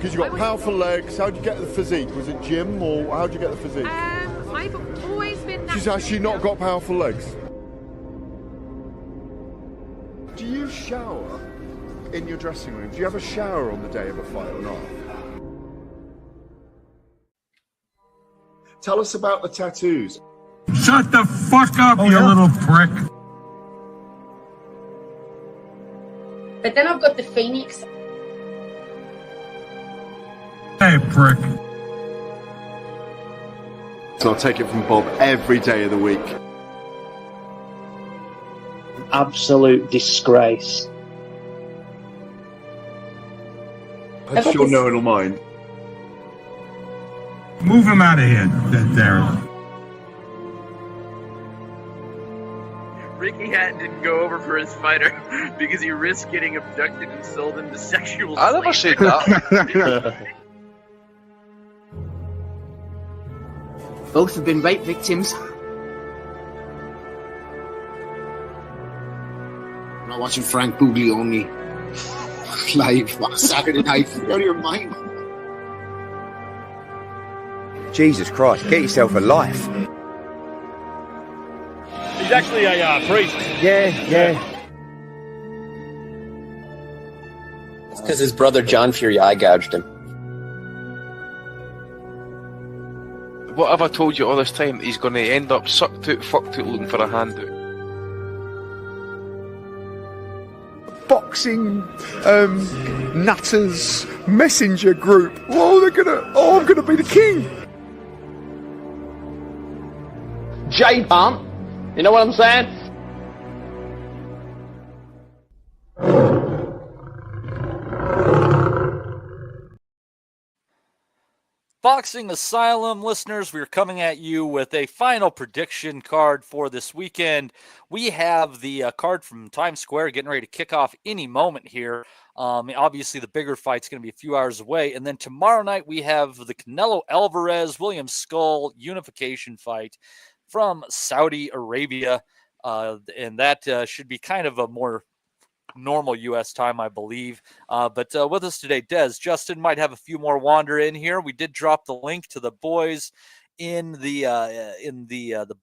Because you've got powerful legs. How'd you get the physique? Was it gym or how'd you get the physique? I've always been... She's actually not got powerful legs. Do you shower in your dressing room? Do you have a shower on the day of a fight or not? Tell us about the tattoos. Shut the fuck up, you little prick. But then I've got the Phoenix. Hey, prick. So I'll take it from Bob every day of the week. Absolute disgrace. That's your knowing or mine. Move him out of here, Darren. Ricky Hatton didn't go over for his fighter because he risked getting abducted and sold into sexual I never said that. Both have been rape victims. I'm not watching Frank Buglioni live on Saturday night. Out of your mind. Jesus Christ, get yourself a life. He's actually a priest. Yeah. It's because his brother John Fury eye gouged him. What have I told you all this time? He's going to end up sucked out, fucked out, looking for a handout. Boxing nutters messenger group. I'm gonna be the king. J-Pump, you know what I'm saying? Boxing Asylum listeners, we're coming at you with a final prediction card for this weekend. We have the card from Times Square getting ready to kick off any moment here. Obviously, the bigger fight's going to be a few hours away. And then tomorrow night, we have the Canelo Alvarez, William Skull unification fight from Saudi Arabia. And that should be kind of a more normal U.S. time, I believe. But with us today, Des, Justin might have a few more wander in here. We did drop the link to the boys in the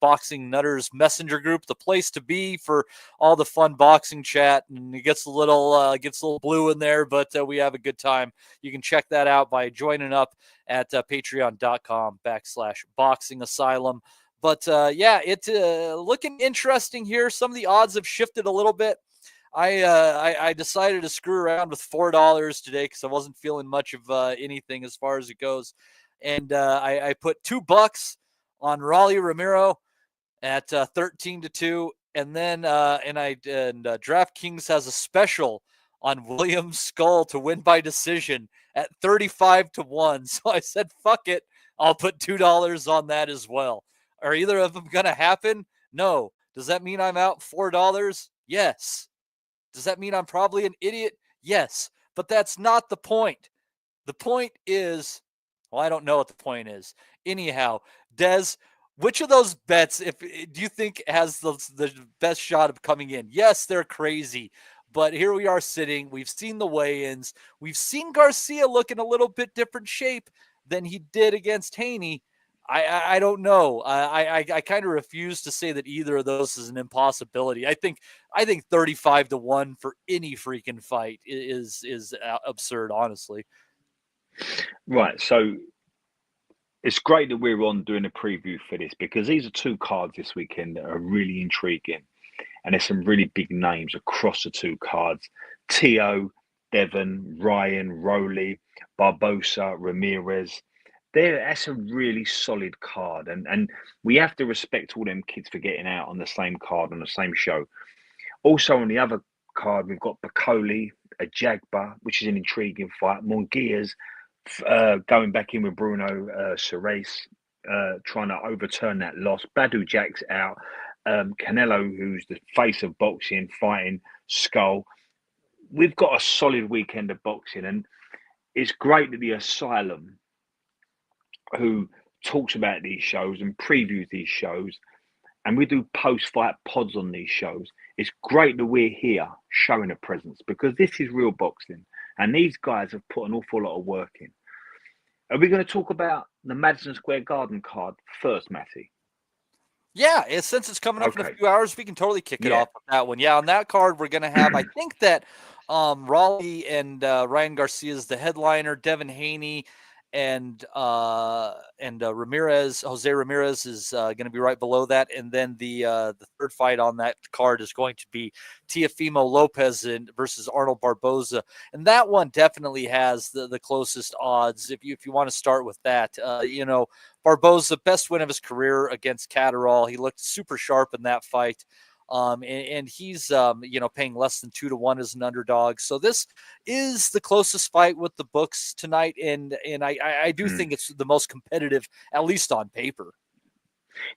Boxing Nutters Messenger group, the place to be for all the fun boxing chat. And it gets a little blue in there, but we have a good time. You can check that out by joining up at patreon.com/Boxing Asylum. But it's looking interesting here. Some of the odds have shifted a little bit. I decided to screw around with $4 today because I wasn't feeling much of anything as far as it goes, and I put $2 on Raleigh Romero at 13-2, and then DraftKings has a special on William Skull to win by decision at 35-1. So I said, "Fuck it, I'll put $2 on that as well." Are either of them gonna happen? No. Does that mean I'm out $4? Yes. Does that mean I'm probably an idiot? Yes, but that's not the point. The point is, well, I don't know what the point is. Anyhow, Des, which of those bets do you think has the best shot of coming in? Yes, they're crazy, but here we are sitting. We've seen the weigh-ins. We've seen Garcia look in a little bit different shape than he did against Haney. I don't know. I kind of refuse to say that either of those is an impossibility. I think 35-1 for any freaking fight is absurd, honestly. Right. So it's great that we're on doing a preview for this because these are two cards this weekend that are really intriguing, and there's some really big names across the two cards: Tio, Devon, Ryan, Rowley, Barbosa, Ramirez. That's a really solid card, and we have to respect all them kids for getting out on the same card on the same show. Also on the other card, we've got Bacoli, a Jagba, which is an intriguing fight. Mongias going back in with Bruno Ceres, trying to overturn that loss. Badu Jack's out. Canelo, who's the face of boxing, fighting Skull. We've got a solid weekend of boxing, and it's great that the Asylum, who talks about these shows and previews these shows, and we do post-fight pods on these shows. It's great that we're here showing a presence because this is real boxing, And these guys have put an awful lot of work in. Are we going to talk about the Madison Square Garden card first, Matty? Yeah, since it's coming up in a Okay. few hours, we can totally kick it Yeah. off with that one. Yeah, on that card, we're going to have, I think that Raleigh and Ryan Garcia is the headliner, Devin Haney and Ramirez, Jose Ramirez is going to be right below that. And then the third fight on that card is going to be Teofimo Lopez versus Arnold Barboza. And that one definitely has the closest odds. If you want to start with that, Barboza, best win of his career against Catterall. He looked super sharp in that fight. And he's, paying less than 2-1 as an underdog. So this is the closest fight with the books tonight. And I do think it's the most competitive, at least on paper.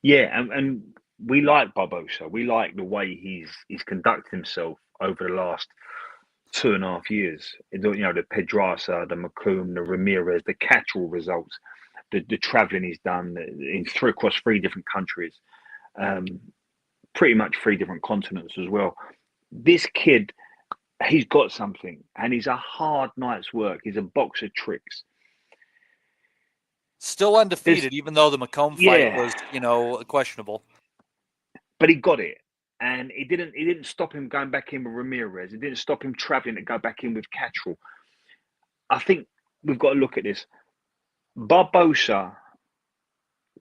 Yeah. And we like Barbosa. We like the way he's conducted himself over the last 2.5 years. The Pedraza, the Macomb, the Ramirez, the Catterall results, the traveling he's done across 3 different countries. Pretty much 3 different continents as well. This kid, he's got something, and he's a hard night's work. He's a box of tricks. Still undefeated, even though the Macomb fight was, questionable. But he got it, and it didn't stop him going back in with Ramirez. It didn't stop him traveling to go back in with Catterall. I think we've got to look at this. Barbosa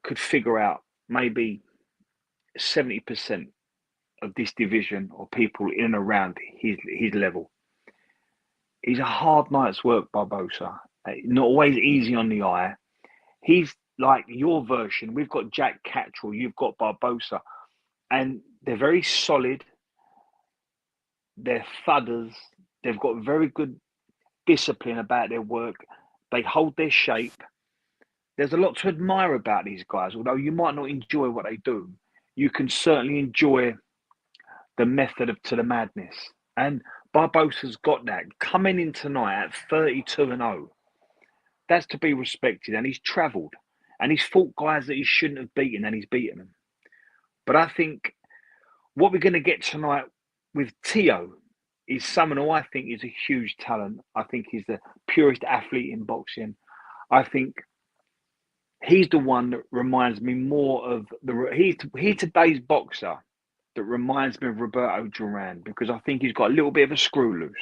could figure out maybe 70% of this division or people in and around his level. He's a hard night's work, Barbosa. Not always easy on the eye. He's like your version. We've got Jack Catterall, you've got Barbosa, and they're very solid. They're thudders. They've got very good discipline about their work. They hold their shape. There's a lot to admire about these guys. Although you might not enjoy what they do, you can certainly enjoy the method to the madness. And Barbosa's got that. Coming in tonight at 32-0, that's to be respected. And he's travelled. And he's fought guys that he shouldn't have beaten, and he's beaten them. But I think what we're going to get tonight with Teo is someone who I think is a huge talent. I think he's the purest athlete in boxing. I think he's the one that reminds me more of he's today's boxer that reminds me of Roberto Duran, because I think he's got a little bit of a screw loose.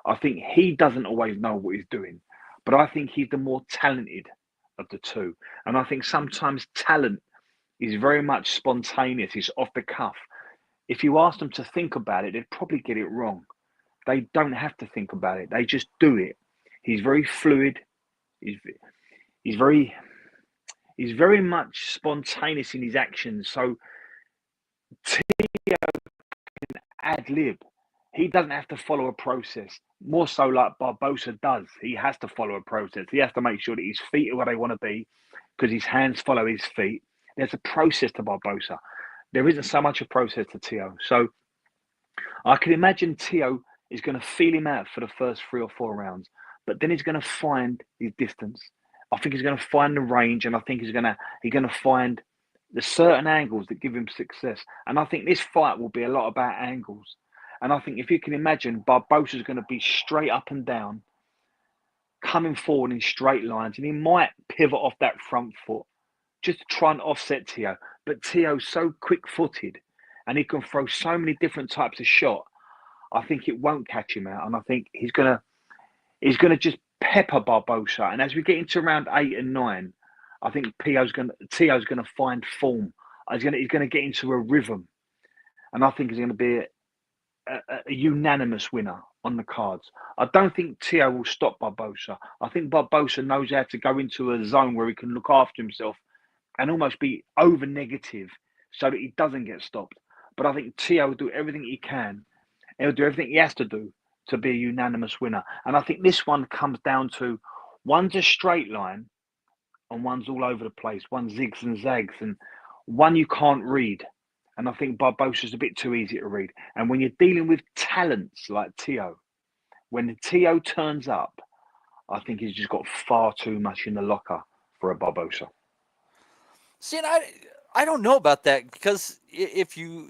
I think he doesn't always know what he's doing, but I think he's the more talented of the two. And I think sometimes talent is very much spontaneous. It's off the cuff. If you ask them to think about it, they'd probably get it wrong. They don't have to think about it. They just do it. He's very fluid. He's very much spontaneous in his actions. So Teo can ad-lib. He doesn't have to follow a process. More so like Barbosa does. He has to follow a process. He has to make sure that his feet are where they want to be, because his hands follow his feet. There's a process to Barbosa. There isn't so much a process to Teo. So I can imagine Teo is going to feel him out for the first 3 or 4 rounds, but then he's going to find his distance. I think he's going to find the range, and I think he's going to find the certain angles that give him success. And I think this fight will be a lot about angles. And I think if you can imagine, Barbosa's going to be straight up and down, coming forward in straight lines, and he might pivot off that front foot just to try and offset Teo. But Teo's so quick-footed, and he can throw so many different types of shot. I think it won't catch him out, and I think he's gonna just pepper Barbosa. And as we get into round 8 and 9, I think Teo's gonna find form. He's gonna get into a rhythm, and I think he's gonna be a unanimous winner on the cards. I don't think Teo will stop Barbosa. I think Barbosa knows how to go into a zone where he can look after himself and almost be over negative so that he doesn't get stopped. But I think Teo will do everything he can. He'll do everything he has to do to be a unanimous winner. And I think this one comes down to, one's a straight line and one's all over the place. One zigs and zags, and one you can't read. And I think Barbosa's a bit too easy to read. And when you're dealing with talents like Teo, when Teo turns up, I think he's just got far too much in the locker for a Barbosa. See, and I don't know about that, because if you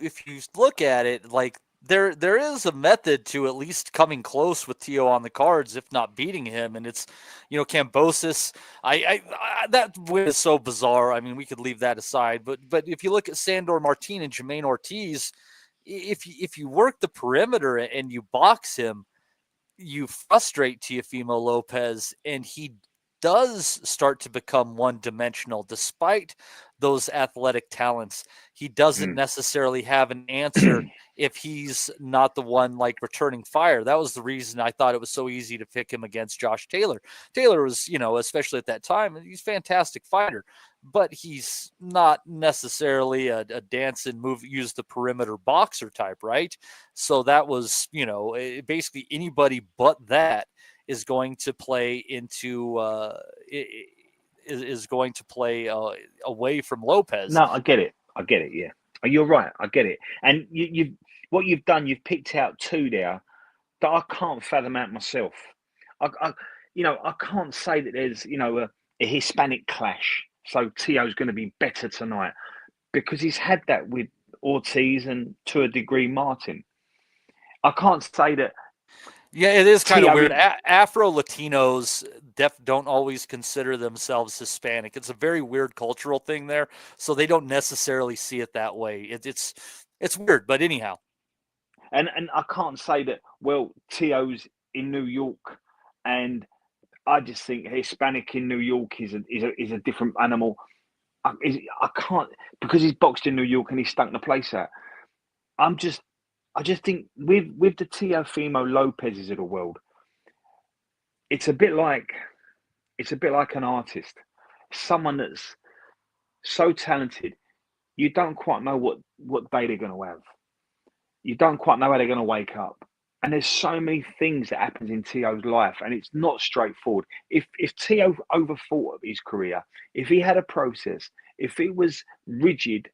look at it, like there is a method to at least coming close with Tio on the cards, if not beating him, and it's Cambosis. That win is so bizarre. I mean, we could leave that aside, but if you look at Sandor Martin and Jermaine Ortiz, if you work the perimeter and you box him, you frustrate Teofimo Lopez, and he does start to become one-dimensional despite those athletic talents. He doesn't necessarily have an answer if he's not the one like returning fire. That was the reason I thought it was so easy to pick him against Josh Taylor. Taylor was, especially at that time, he's a fantastic fighter, but he's not necessarily a dance and move, use the perimeter boxer type, right? So that was, basically anybody but that is going to play into is going to play away from Lopez. No, I get it. Yeah, you're right. I get it. And what you've done, you've picked out two there that I can't fathom out myself. I can't say that there's a Hispanic clash. So Tio's going to be better tonight because he's had that with Ortiz and to a degree Martin. I can't say that. Yeah, it is kind of weird. Afro-Latinos don't always consider themselves Hispanic. It's a very weird cultural thing there, so they don't necessarily see it that way. It's weird, but anyhow. And I can't say that, well, Tio's in New York, and I just think Hispanic in New York is a different animal. I can't, because he's boxed in New York and he's stunk the place out. I just think with the Teofimo Lopez's of the world, it's a bit like an artist, someone that's so talented, you don't quite know what day they're going to have. You don't quite know how they're going to wake up. And there's so many things that happens in Tio's life, and it's not straightforward. If Tio overthought his career, if he had a process, if he was rigid,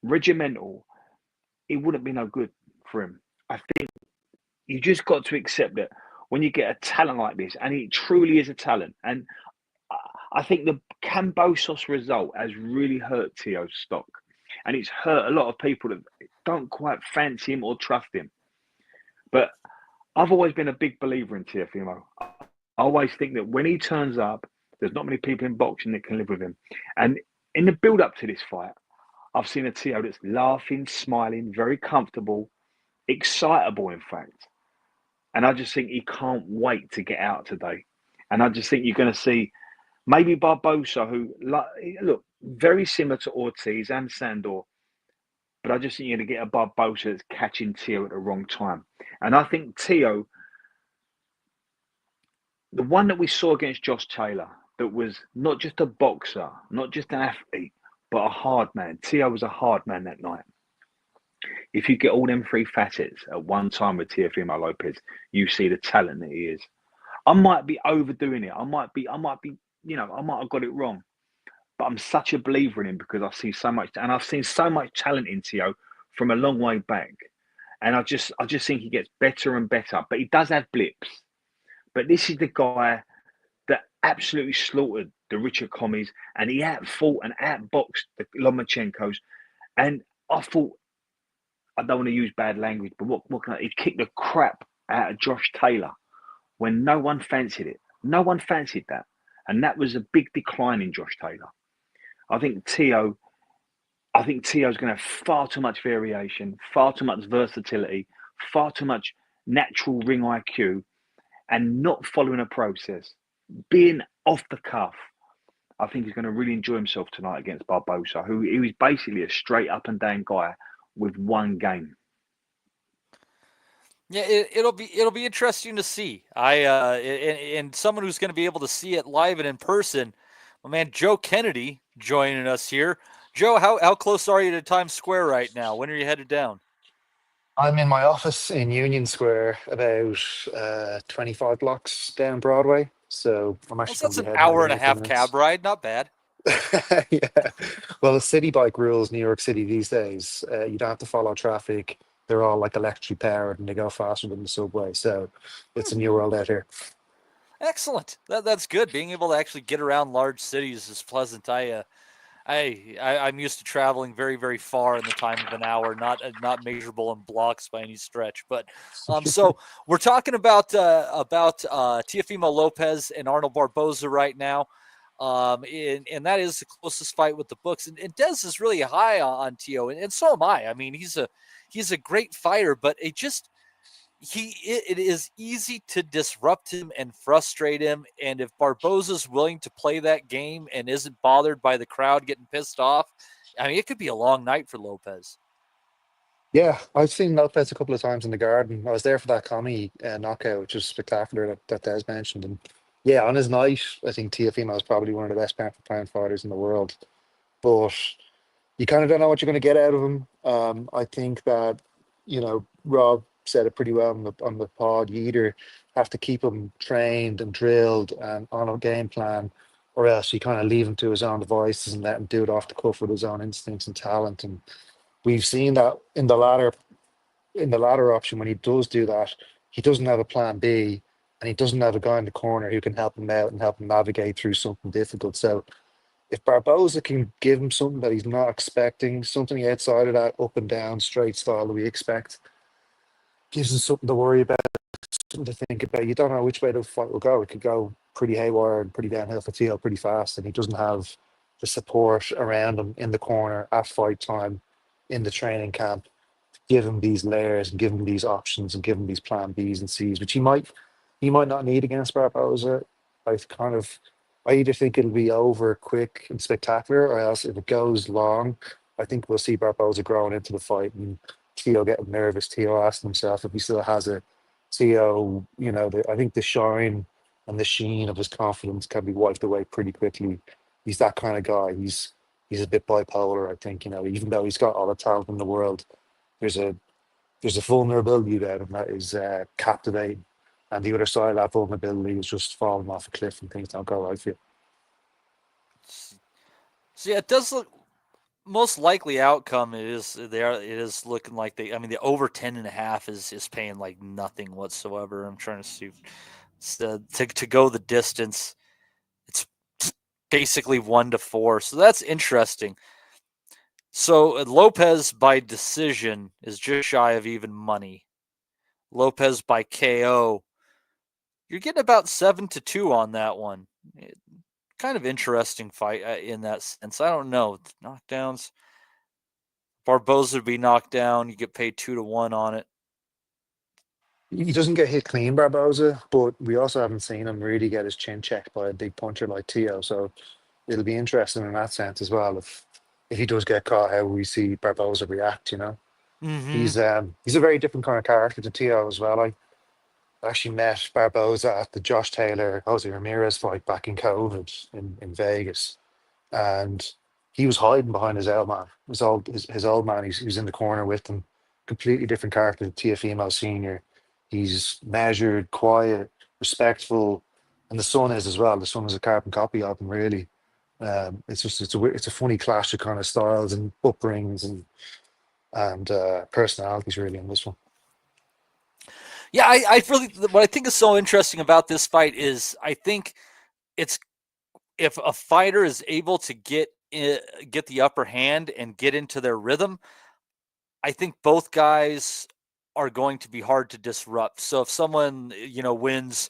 regimental, it wouldn't be no good for him. I think you just got to accept that when you get a talent like this, and it truly is a talent, and I think the Cambosos result has really hurt Tio's stock, and it's hurt a lot of people that don't quite fancy him or trust him. But I've always been a big believer in Teofimo. I always think that when he turns up, there's not many people in boxing that can live with him. And in the build-up to this fight, I've seen a Tio that's laughing, smiling, very comfortable, excitable, in fact. And I just think he can't wait to get out today. And I just think you're going to see maybe Barbosa, who, look, very similar to Ortiz and Sandor, but I just think you're going to get a Barbosa that's catching Tio at the wrong time. And I think Tio, the one that we saw against Josh Taylor, that was not just a boxer, not just an athlete, but a hard man. Tio was a hard man that night. If you get all them three facets at one time with Teofimo Lopez, you see the talent that he is. I might be overdoing it. I might have got it wrong. But I'm such a believer in him because I see so much, and I've seen so much talent in Tio from a long way back. And I just think he gets better and better. But he does have blips. But this is the guy that absolutely slaughtered the Richard Commies, and he outfought and outboxed the Lomachenkos. And I thought, I don't want to use bad language, but what can he kicked the crap out of Josh Taylor when no one fancied it. No one fancied that. And that was a big decline in Josh Taylor. I think Tio's going to have far too much variation, far too much versatility, far too much natural ring IQ, and not following a process. Being off the cuff, I think he's going to really enjoy himself tonight against Barbosa, who is basically a straight up and down guy with one game. Yeah, it'll be interesting to see. And someone who's going to be able to see it live and in person. My man Joe Kennedy joining us here. Joe, how close are you to Times Square right now? When are you headed down? I'm in my office in Union Square, about 25 blocks down Broadway. So I'm actually. That's an hour and a half cab ride. Not bad. Yeah. Well, the city bike rules New York City these days. You don't have to follow traffic. They're all like electric powered and they go faster than the subway. So it's a new world out here. Excellent. That's good. Being able to actually get around large cities is pleasant. I I'm used to traveling very, very far in the time of an hour, not measurable in blocks by any stretch. But so we're talking about Teofimo Lopez and Arnold Barboza right now, and that is the closest fight with the books. And Dez is really high on Teo, and so am I. I mean, he's a great fighter, but it is easy to disrupt him and frustrate him. And if Barboza's willing to play that game and isn't bothered by the crowd getting pissed off, I mean, it could be a long night for Lopez. Yeah, I've seen Nuthouse a couple of times in the garden. I was there for that commie knockout, which was spectacular that Des mentioned. And yeah, on his night, I think Teofimo is probably one of the best pound for pound fighters in the world. But you kind of don't know what you're going to get out of him. I think that, Rob said it pretty well on the pod. You either have to keep him trained and drilled and on a game plan, or else you kind of leave him to his own devices and let him do it off the cuff with his own instincts and talent. And we've seen that in the latter option, when he does do that, he doesn't have a plan B, and he doesn't have a guy in the corner who can help him out and help him navigate through something difficult. So if Barboza can give him something that he's not expecting, something outside of that up and down straight style that we expect, gives him something to worry about, something to think about. You don't know which way the fight will go. It could go pretty haywire and pretty downhill for Teal pretty fast, and he doesn't have the support around him in the corner at fight time in the training camp. Give him these layers and give him these options and give him these plan Bs and Cs, which he might not need against Barboza. I either think it'll be over quick and spectacular, or else if it goes long, I think we'll see Barboza growing into the fight and Teo getting nervous. Teo asking himself if he still has it. Teo, I think the shine and the sheen of his confidence can be wiped away pretty quickly. He's that kind of guy. He's a bit bipolar, I think. Even though he's got all the talent in the world, there's a vulnerability there, and that is captivating. And the other side of that vulnerability is just falling off a cliff and things don't go right for you. So yeah, it does look most likely outcome is looking like the over 10.5 is paying like nothing whatsoever. I'm trying to see to go the distance. It's basically 1-4. So that's interesting. So Lopez by decision is just shy of even money. Lopez by KO, you're getting about 7-2 on that one. Kind of interesting fight in that sense. I don't know. Knockdowns. Barboza would be knocked down. You get paid 2-1 on it. He doesn't get hit clean, Barboza, but we also haven't seen him really get his chin checked by a big puncher like Teo. So it'll be interesting in that sense as well. If he does get caught, how we see Barboza react. Mm-hmm. He's a very different kind of character to Teo as well. I actually met Barboza at the Josh Taylor Jose Ramirez fight back in COVID in Vegas, and he was hiding behind his old man. His old man. He was in the corner with him. Completely different character to Teofimo Senior. He's measured, quiet, respectful, and the son is as well. The son is a carbon copy of him, really. It's a funny clash of kind of styles and upbringings and personalities, really, in this one. Yeah, I really what I think is so interesting about this fight is I think it's if a fighter is able to get the upper hand and get into their rhythm, I think both guys are going to be hard to disrupt. So if someone wins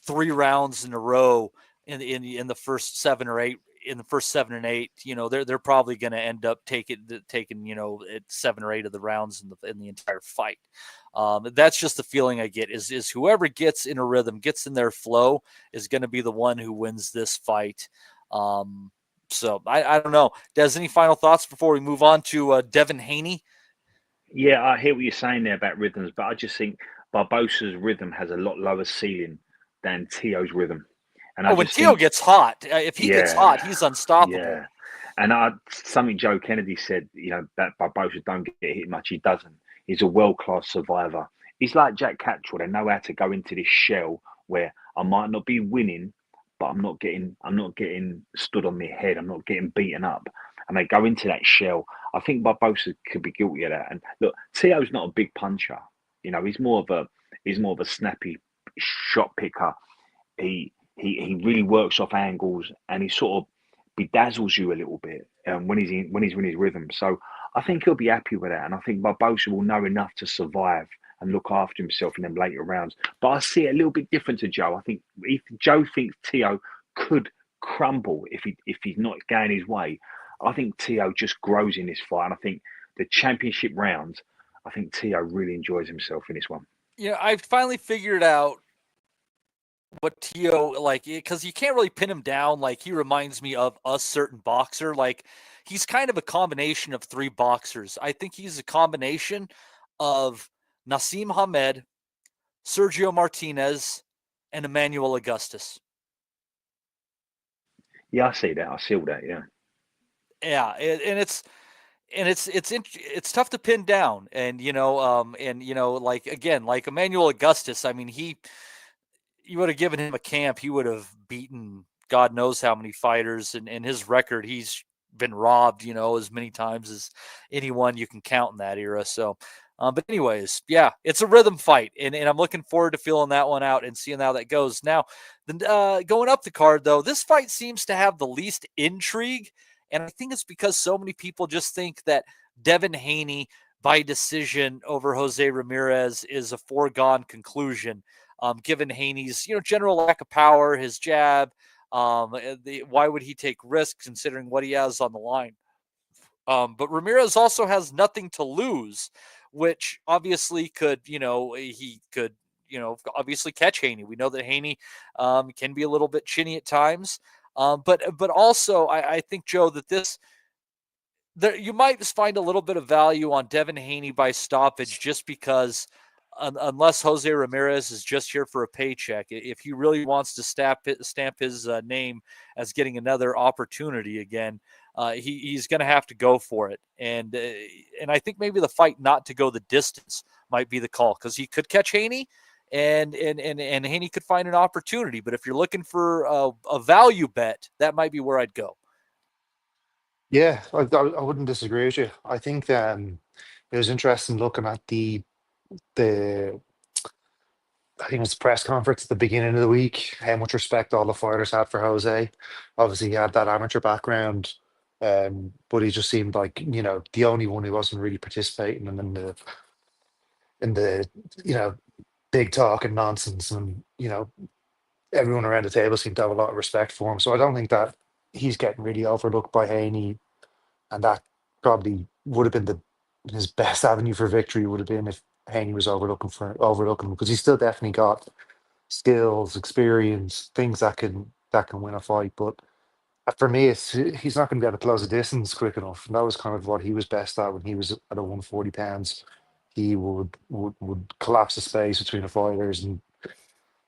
3 rounds in a row in the first 7 or 8, in the first 7 and 8, they're probably going to end up taking 7 or 8 of the rounds in the entire fight. That's just the feeling I get is whoever gets in a rhythm, gets in their flow, is going to be the one who wins this fight. So I don't know. Des, any final thoughts before we move on to Devin Haney? Yeah, I hear what you're saying there about rhythms, but I just think Barbosa's rhythm has a lot lower ceiling than Teo's rhythm. And when Teo gets hot, if he gets hot, he's unstoppable. Yeah. And something Joe Kennedy said, that Barbosa don't get hit much. He doesn't. He's a world-class survivor. He's like Jack Catchwell. They know how to go into this shell where I might not be winning, but I'm not getting stood on their head. I'm not getting beaten up. And they go into that shell. I think Barbosa could be guilty of that. And look, Teo's not a big puncher. He's more of a snappy shot picker. He really works off angles, and he sort of bedazzles you a little bit when he's in his rhythm. So I think he'll be happy with that, and I think Barbosa will know enough to survive and look after himself in them later rounds. But I see it a little bit different to Joe. I think if Joe thinks Tio could crumble if he's not going his way, I think Tio just grows in this fight. And I think the championship rounds, I think Tio really enjoys himself in this one. Yeah, I finally figured out what Tio like, because you can't really pin him down. Like, he reminds me of a certain boxer. Like, he's kind of a combination of three boxers. I think he's a combination of Nassim Hamed, Sergio Martinez, and Emmanuel Augustus. Yeah, I see that. I see all that. Yeah. Yeah, and it's tough to pin down. And like, again, like Emmanuel Augustus. I mean, you would have given him a camp, he would have beaten God knows how many fighters, and his record, he's been robbed, as many times as anyone you can count in that era. So, but anyways, yeah, it's a rhythm fight, and I'm looking forward to feeling that one out and seeing how that goes. Now, going up the card, though, this fight seems to have the least intrigue, and I think it's because so many people just think that Devin Haney by decision over Jose Ramirez is a foregone conclusion. Given Haney's, general lack of power, his jab, why would he take risks considering what he has on the line? But Ramirez also has nothing to lose, which obviously could, he could, obviously catch Haney. We know that Haney can be a little bit chinny at times. But also I think, Joe, that you might just find a little bit of value on Devin Haney by stoppage, just because unless Jose Ramirez is just here for a paycheck, if he really wants to stamp his name as getting another opportunity again, he's going to have to go for it. And I think maybe the fight not to go the distance might be the call, because he could catch Haney, and Haney could find an opportunity. But if you're looking for a value bet, that might be where I'd go. Yeah, I wouldn't disagree with you. I think it was interesting looking at the I think it was press conference at the beginning of the week, how much respect all the fighters had for Jose. Obviously, he had that amateur background, but he just seemed like, the only one who wasn't really participating in the big talk and nonsense, and everyone around the table seemed to have a lot of respect for him. So I don't think that he's getting really overlooked by Haney, and that probably would have been his best avenue for victory would have been if Haney was overlooking him, because he's still definitely got skills, experience, things that can win a fight. But for me, he's not going to be able to close a distance quick enough. And that was kind of what he was best at when he was at a 140 pounds. He would collapse the space between the fighters and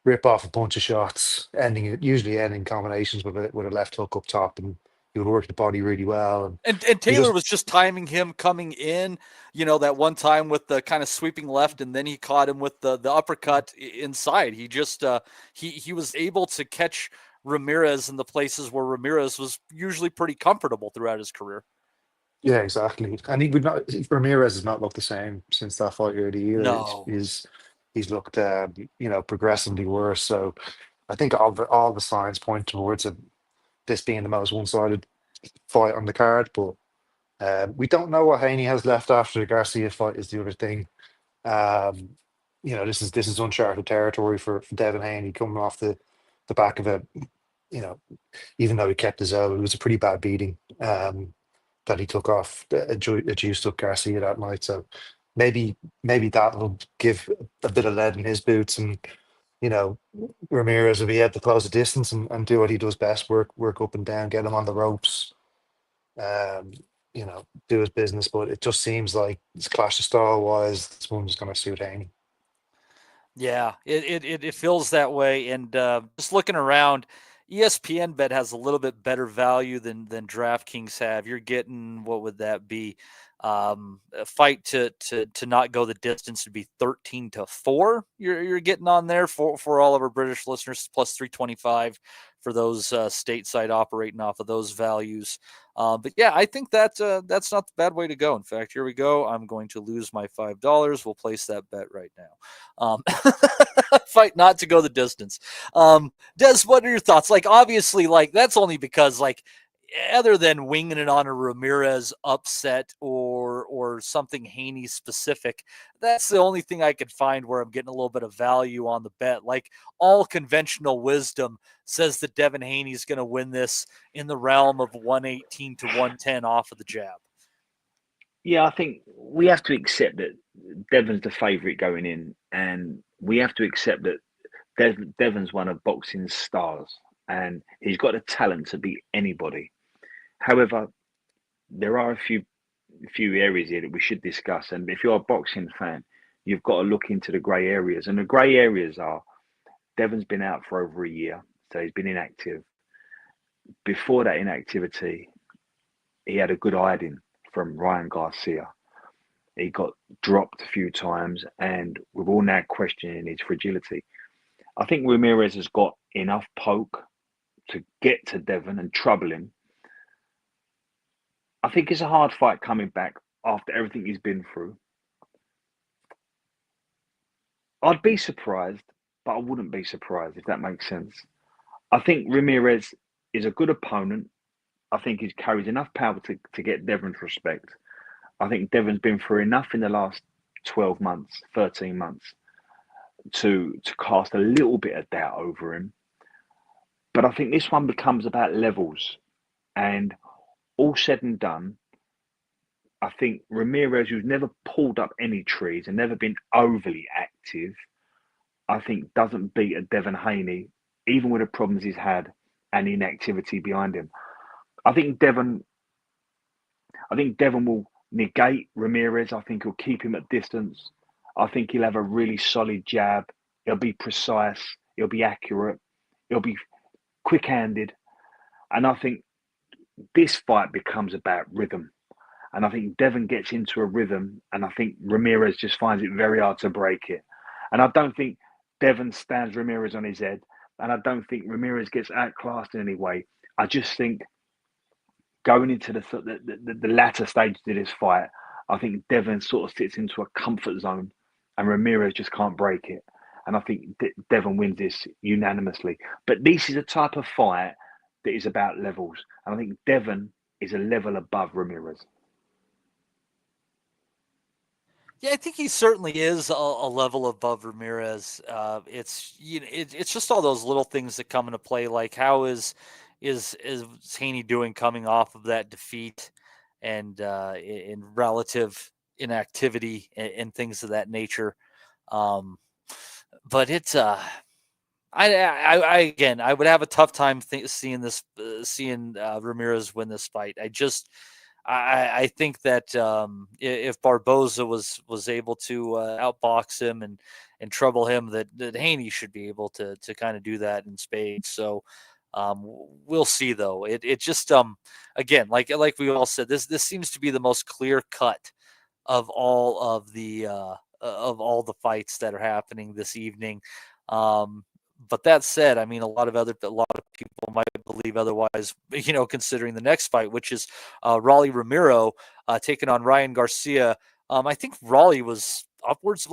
rip off a bunch of shots, usually ending combinations with a left hook up top, and he would work the body really well. And Taylor was just timing him coming in, that one time with the kind of sweeping left, and then he caught him with the uppercut inside. He just he was able to catch Ramirez in the places where Ramirez was usually pretty comfortable throughout his career. Yeah, exactly. And he would not. Ramirez has not looked the same since that fight early either. No. He's looked progressively worse. So I think all the signs point towards this being the most one-sided fight on the card. But we don't know what Haney has left after the Garcia fight is the other thing. This is uncharted territory for Devin Haney, coming off the back of it. Even though he kept his own, it was a pretty bad beating that he took off a juiced up Garcia that night. So maybe that will give a bit of lead in his boots, and Ramirez will be able to close the distance and do what he does best: work up and down, get him on the ropes, do his business. But it just seems like this clash of style wise, this one's going to suit Haney. Yeah, it feels that way. And just looking around, ESPN Bet has a little bit better value than DraftKings have. You're getting, what would that be? A fight to not go the distance would be 13-4. You're getting on there for all of our British listeners, plus 325 for those stateside operating off of those values. But yeah, I think that's not the bad way to go. In fact, here we go. I'm going to lose my $5. We'll place that bet right now. Fight not to go the distance. Des, what are your thoughts? Like, obviously, like, that's only because, like, other than winging it on a Ramirez upset or something Haney specific, that's the only thing I could find where I'm getting a little bit of value on the bet. Like, all conventional wisdom says that Devin Haney's going to win this in the realm of 118 to 110 off of the jab. Yeah, I think we have to accept that Devon's the favourite going in, and we have to accept that Devon's one of boxing's stars, and he's got the talent to beat anybody. However, there are a few areas here that we should discuss, and if you're a boxing fan, you've got to look into the grey areas, and the grey areas are Devon's been out for over a year, so he's been inactive. Before that inactivity, he had a good hiding from Ryan Garcia. He got dropped a few times, and we're all now questioning his fragility. I think Ramirez has got enough poke to get to Devon and trouble him. I think it's a hard fight coming back after everything he's been through. I'd be surprised, but I wouldn't be surprised, if that makes sense. I think Ramirez is a good opponent. I think he carries enough power to get Devon's respect. I think Devon's been through enough in the last 12 months, 13 months to cast a little bit of doubt over him. But I think this one becomes about levels. And all said and done, I think Ramirez, who's never pulled up any trees and never been overly active, I think doesn't beat a Devin Haney, even with the problems he's had and inactivity behind him. I think Devon will negate Ramirez. I think he'll keep him at distance. I think he'll have a really solid jab. He'll be precise. He'll be accurate. He'll be quick-handed. And I think this fight becomes about rhythm. And I think Devon gets into a rhythm, and I think Ramirez just finds it very hard to break it. And I don't think Devon stands Ramirez on his head, and I don't think Ramirez gets outclassed in any way. I just think going into the latter stages of this fight, I think Devon sort of sits into a comfort zone, and Ramirez just can't break it. And I think Devon wins this unanimously. But this is a type of fight that is about levels, and I think Devon is a level above Ramirez. Yeah, I think he certainly is a level above Ramirez. It's it's just all those little things that come into play, like how is Haney doing coming off of that defeat, and in relative inactivity and things of that nature. But it's I again, I would have a tough time seeing Ramirez win this fight. I think that if Barboza was able to outbox him and trouble him, that Haney should be able to kind of do that in spades. So we'll see, though. It just again, like we all said, this seems to be the most clear cut of all the fights that are happening this evening. But that said, I mean, a lot of people might believe otherwise, considering the next fight, which is Rolly Romero taking on Ryan Garcia. I think Rolly was upwards of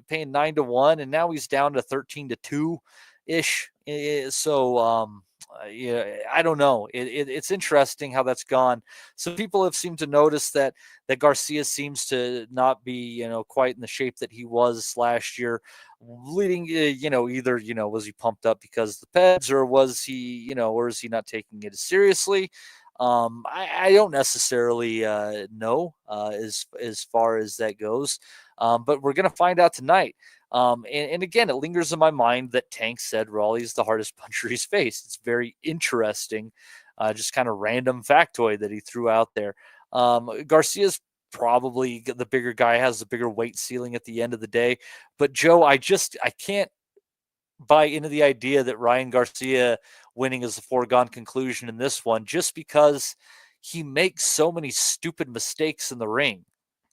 paying 9-1, and now he's down to 13-2 ish. So yeah, I don't know. It's interesting how that's gone. Some people have seemed to notice that Garcia seems to not be, quite in the shape that he was last year, leading, either, was he pumped up because of the Peds, or was he, or is he not taking it as seriously? I don't necessarily know as far as that goes, but we're going to find out tonight. And again, it lingers in my mind that Tank said Raleigh's the hardest puncher he's faced. It's very interesting, just kind of random factoid that he threw out there. Garcia's probably the bigger guy, has the bigger weight ceiling at the end of the day. But Joe, I can't buy into the idea that Ryan Garcia winning is a foregone conclusion in this one, just because he makes so many stupid mistakes in the ring.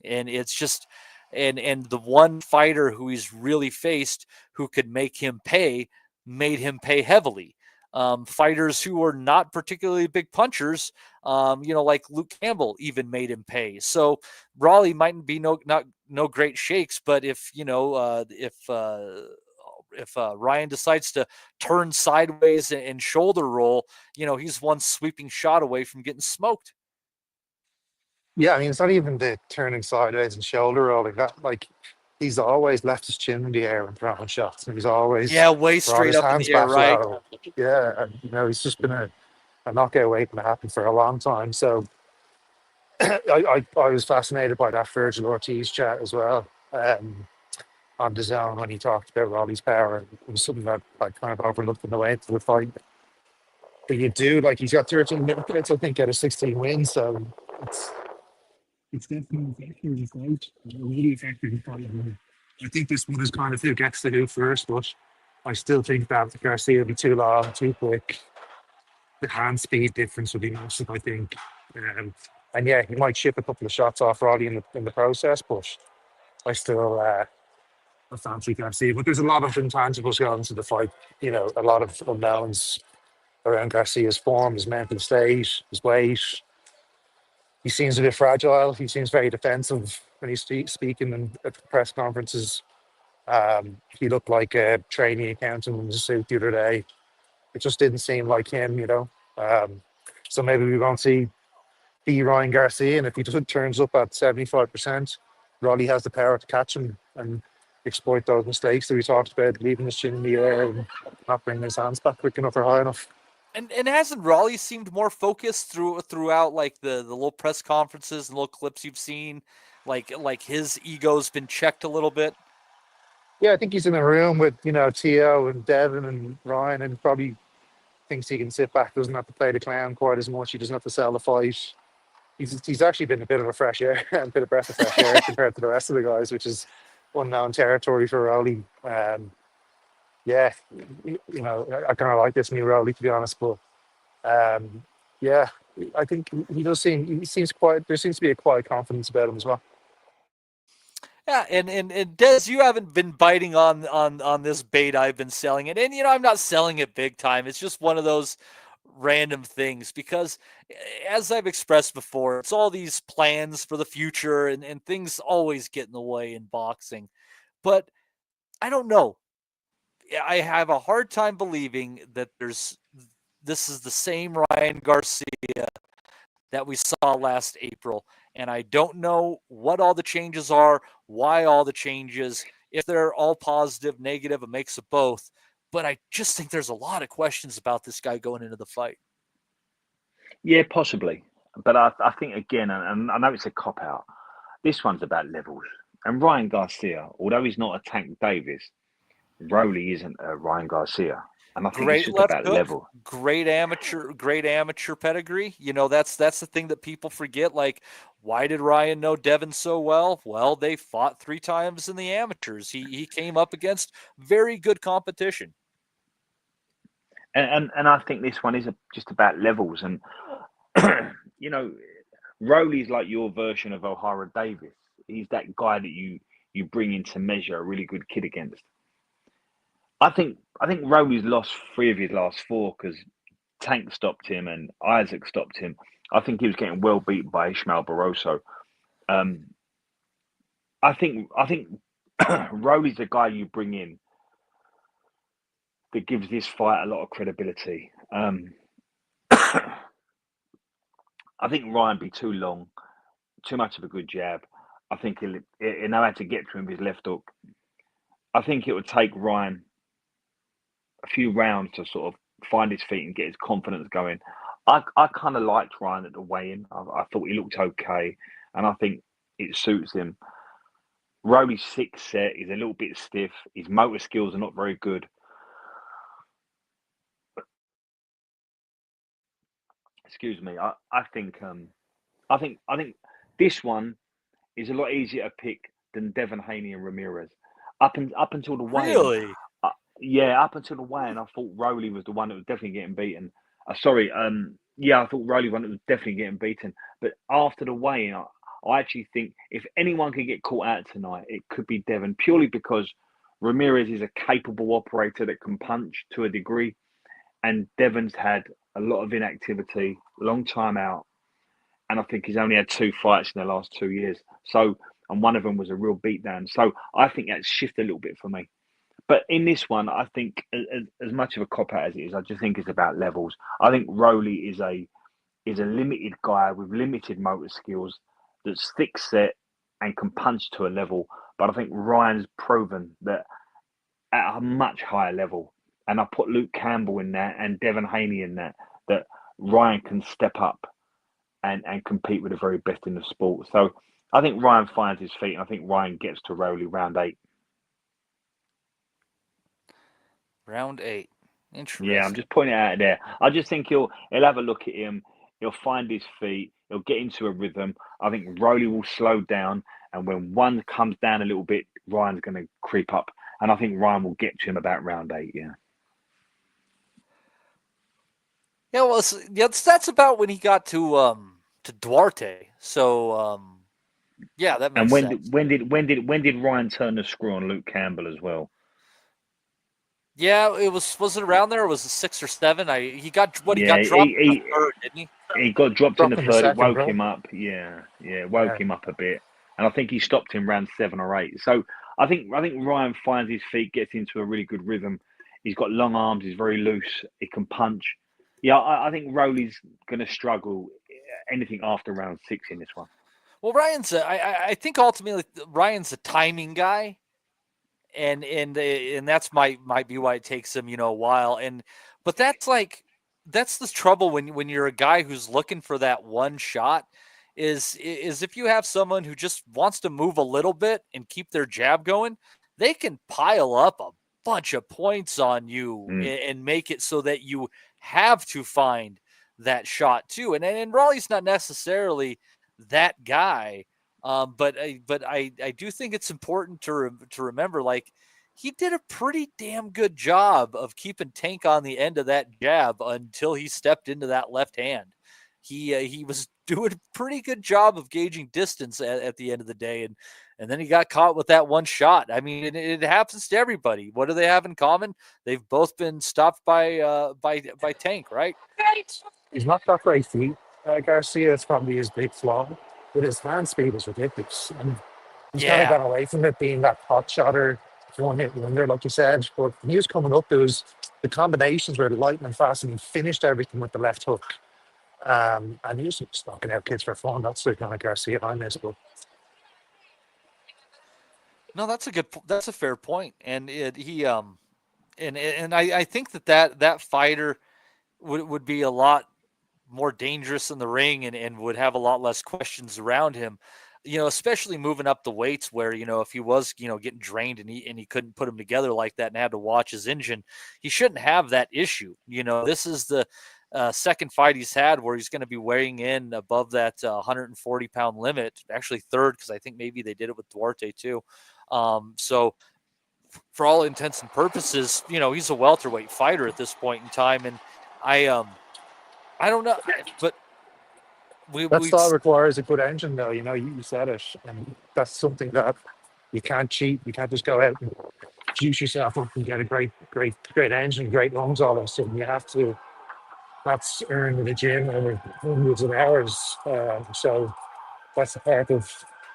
And it's just, and the one fighter who he's really faced who could make him pay, made him pay heavily. Fighters who are not particularly big punchers, like Luke Campbell, even made him pay. So Raleigh mightn't be no great shakes, but if Ryan decides to turn sideways and shoulder roll, he's one sweeping shot away from getting smoked. Yeah, I mean, it's not even the turning sideways and shoulder rolling. Like, he's always left his chin in the air when throwing shots, and he's always way brought straight his up in hands the air, back right? low. Yeah, and, he's just been a knockout waiting to happen for a long time. So I was fascinated by that Virgil Ortiz chat as well, on the zone when he talked about Raleigh's power. It was something that I kind of overlooked in the way into the fight. But you do, like, he's got 13 minutes, I think, out of 16 wins, so it's definitely a factor in the fight. Really a factor in the fight. I think this one is kind of who gets the who first, but I still think that Garcia will be too long, too quick. The hand speed difference will be massive, I think. And yeah, he might chip a couple of shots off Roddy in the process, but I still I fancy Garcia. But there's a lot of intangibles going into the fight. A lot of unknowns around Garcia's form, his mental state, his weight. He seems a bit fragile. He seems very defensive when he's speaking at press conferences. He looked like a trainee accountant in a suit the other day. It just didn't seem like him. So maybe we won't see the Ryan Garcia, and if he just turns up at 75%, Roddy has the power to catch him and exploit those mistakes that we talked about, leaving his chin in the air and not bringing his hands back quick enough or high enough. And hasn't Raleigh seemed more focused throughout like the little press conferences and little clips you've seen, like his ego's been checked a little bit? Yeah, I think he's in a room with Tio and Devin and Ryan, and probably thinks he can sit back, doesn't have to play the clown quite as much. He doesn't have to sell the fight. He's actually been a bit of a fresh air, a bit of breath of fresh air compared to the rest of the guys, which is unknown territory for Rowley. Yeah, I kind of like this new Rowley, to be honest, but yeah, I think he seems quiet. There seems to be a quiet confidence about him as well. Yeah, and Des, you haven't been biting on this bait I've been selling it, and I'm not selling it big time. It's just one of those random things because, as I've expressed before, it's all these plans for the future, and things always get in the way in boxing. But I don't know. I have a hard time believing that this is the same Ryan Garcia that we saw last April. And I don't know what all the changes are, why all the changes, if they're all positive, negative, a mix of both. But I just think there's a lot of questions about this guy going into the fight. Yeah, possibly. But I think, again, and I know it's a cop-out, this one's about levels. And Ryan Garcia, although he's not a Tank Davis, Rowley isn't a Ryan Garcia. And I think it's just about level. Great amateur pedigree. That's the thing that people forget. Like, why did Ryan know Devin so well? Well, they fought 3 times in the amateurs. He came up against very good competition. And I think this one is just about levels. And Rowley's like your version of O'Hara Davis. He's that guy that you bring in to measure a really good kid against. I think Rowley's lost 3 of his last 4 because Tank stopped him and Isaac stopped him. I think he was getting well beaten by Ishmael Barroso. I think Rowley's the guy you bring in that gives this fight a lot of credibility. I think Ryan be too long, too much of a good jab. I think he'll know how to get to him with his left hook. I think it would take Ryan a few rounds to sort of find his feet and get his confidence going. I kind of liked Ryan at the weigh-in. I thought he looked okay, and I think it suits him. Rowley's 6 set. He's a little bit stiff. His motor skills are not very good. Excuse me. I think this one is a lot easier to pick than Devin Haney and Ramirez. Up until the weigh-in. Really? Yeah, up until the weigh-in, I thought Rowley was the one that was definitely getting beaten. I thought Rowley was was definitely getting beaten. But after the weigh-in, I actually think if anyone can get caught out tonight, it could be Devin, purely because Ramirez is a capable operator that can punch to a degree, and Devin's had a lot of inactivity, long time out, and I think he's only had 2 fights in the last 2 years. So, and one of them was a real beatdown. So I think that's shifted a little bit for me. But in this one, I think as much of a cop out as it is, I just think it's about levels. I think Rowley is a limited guy with limited motor skills that's thick set and can punch to a level. But I think Ryan's proven that at a much higher level. And I put Luke Campbell in that and Devon Haney in that Ryan can step up and compete with the very best in the sport. So I think Ryan finds his feet, and I think Ryan gets to Rowley round 8. Round 8. Interesting. Yeah, I'm just pointing it out there. I just think he'll have a look at him. He'll find his feet. He'll get into a rhythm. I think Rowley will slow down, and when one comes down a little bit, Ryan's going to creep up, and I think Ryan will get to him about round 8. Yeah. Yeah, well, that's about when he got to Duarte. So yeah, that makes sense. When did Ryan turn the screw on Luke Campbell as well? Yeah, it was it around there, or was it 6 or 7? He got dropped in the third, didn't he? He got dropped in the third. It woke him up. Yeah, woke him up a bit, and I think he stopped him around 7 or 8. So I think Ryan finds his feet, gets into a really good rhythm. He's got long arms. He's very loose. He can punch. Yeah, I think Rowley's going to struggle anything after round 6 in this one. Well, I think ultimately Ryan's a timing guy, and that's might be why it takes him a while. But that's the trouble when you're a guy who's looking for that one shot. Is if you have someone who just wants to move a little bit and keep their jab going, they can pile up a bunch of points on you and make it so that you have to find that shot too. And Raleigh's not necessarily that guy, but I do think it's important to remember, like, he did a pretty damn good job of keeping Tank on the end of that jab until he stepped into that left hand. He was doing a pretty good job of gauging distance at the end of the day, and then he got caught with that one shot. I mean, it happens to everybody. What do they have in common? They've both been stopped by Tank, right? He's not got great feet. Garcia is probably his big flaw, but his hand speed is ridiculous. And he's kind of gone away from it being that hot shotter, one hit wonder, like you said. But when he was coming up, the combinations were lightning fast, and he finished everything with the left hook. And he was just knocking out kids for fun. That's the kind of Garcia I miss. But no, that's a fair point. And I think that fighter would be a lot more dangerous in the ring and would have a lot less questions around him, especially moving up the weights where, if he was, getting drained and he couldn't put them together like that and had to watch his engine, he shouldn't have that issue. This is the second fight he's had where he's going to be weighing in above that 140-pound limit, actually third, because I think maybe they did it with Duarte too. So for all intents and purposes, he's a welterweight fighter at this point in time. And I don't know, but that all requires a good engine, though. You said it, and that's something that you can't cheat. You can't just go out and juice yourself up and get a great engine, great lungs all of a sudden. You have to. That's earned in the gym over hundreds of hours. So that's a part of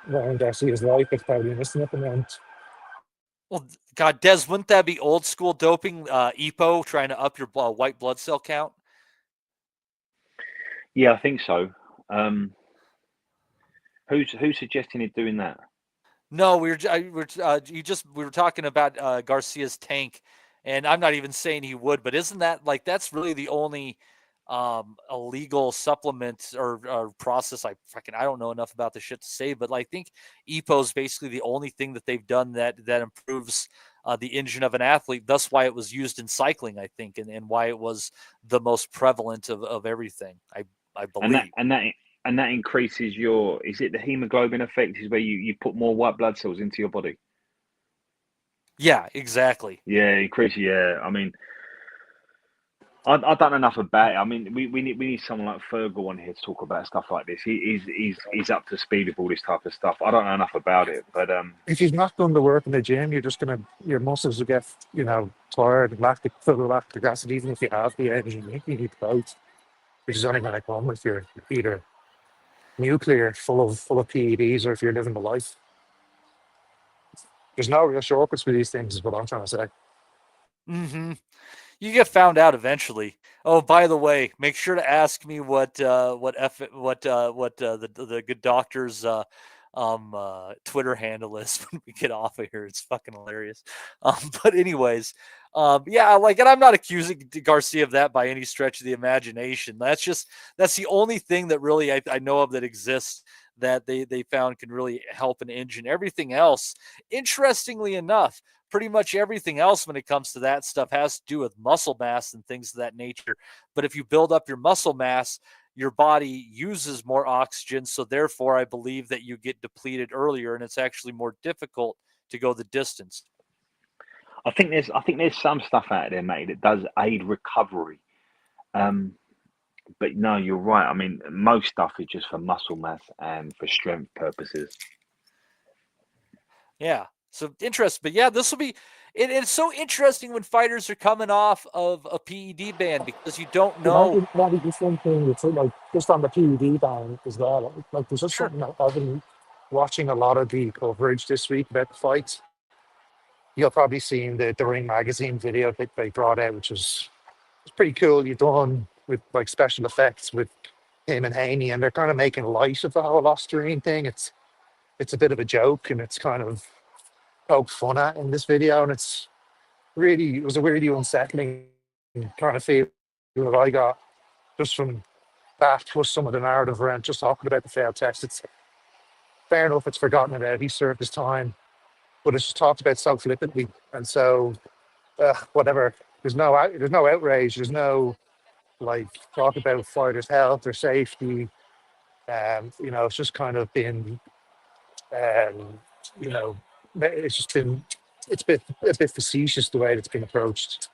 Ryan Garcia's life that's probably missing at the moment. Well, God, Des, wouldn't that be old school doping? EPO, trying to up your white blood cell count? Yeah, I think so. Who's suggesting it doing that? No, we were talking about Garcia's Tank, and I'm not even saying he would, but isn't that that's really the only illegal supplement or process? I don't know enough about the shit to say, but I think EPO is basically the only thing that they've done that improves the engine of an athlete. That's why it was used in cycling, I think, and why it was the most prevalent of everything. I believe. And that increases is it the hemoglobin effect? Is where you put more white blood cells into your body? Yeah, exactly. Yeah, increase. Yeah, I mean, I don't know enough about it. I mean, we need someone like Fergal on here to talk about stuff like this. He's up to speed with all this type of stuff. I don't know enough about it, but if you've not done the work in the gym, you're just your muscles will get tired and full of lactic acid. Even if you have the engine, you need both, which is only going to come if you're either nuclear, full of PEDs, or if you're living the life. There's no real shortcuts for these things, is what I'm trying to say. Mm-hmm. You get found out eventually. Oh, by the way, make sure to ask me what the good doctor's Twitter handle is when we get off of here. It's fucking hilarious. But anyways, yeah, like, and I'm not accusing Garcia of that by any stretch of the imagination. That's the only thing that really I know of that exists that they found can really help an engine. Everything else, interestingly enough, pretty much everything else when it comes to that stuff has to do with muscle mass and things of that nature. But if you build up your muscle mass, your body uses more oxygen. So therefore, I believe that you get depleted earlier and it's actually more difficult to go the distance. I think there's some stuff out there, mate, that does aid recovery. But no, you're right. I mean, most stuff is just for muscle mass and for strength purposes. Yeah. So interesting. But yeah, this will be it's so interesting when fighters are coming off of a PED ban because you don't know. Not even something it's like just on the PED ban as well. Like there's just something that I've been watching a lot of the coverage this week about the fights. You'll probably seen the Ring magazine video that they brought out, which was it's pretty cool. You've done with like special effects with him and Haney, and they're kind of making light of the whole Ostarine thing. It's a bit of a joke, and it's kind of poked fun at in this video, and it was a really unsettling kind of feeling that I got just from that plus some of the narrative around just talking about the failed test. It's fair enough, it's forgotten about. He served his time, but it's just talked about so flippantly, and so whatever. There's no outrage. There's no like talk about fighters' health or safety. It's just kind of been, you know, it's just been it's been a bit facetious the way it's been approached.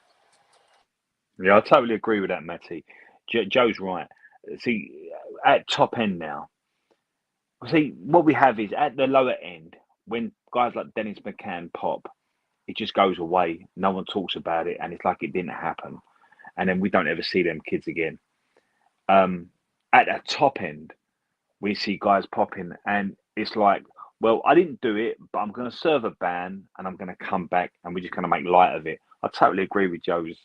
Yeah, I totally agree with that, Matty. Joe's right. See, at top end now, see, what we have is at the lower end, when guys like Dennis McCann pop, it just goes away. No one talks about it, and it's like it didn't happen. And then we don't ever see them kids again. At the top end, we see guys popping, and it's like, well, I didn't do it, but I'm going to serve a ban, and I'm going to come back, and we're just going to make light of it. I totally agree with Joe's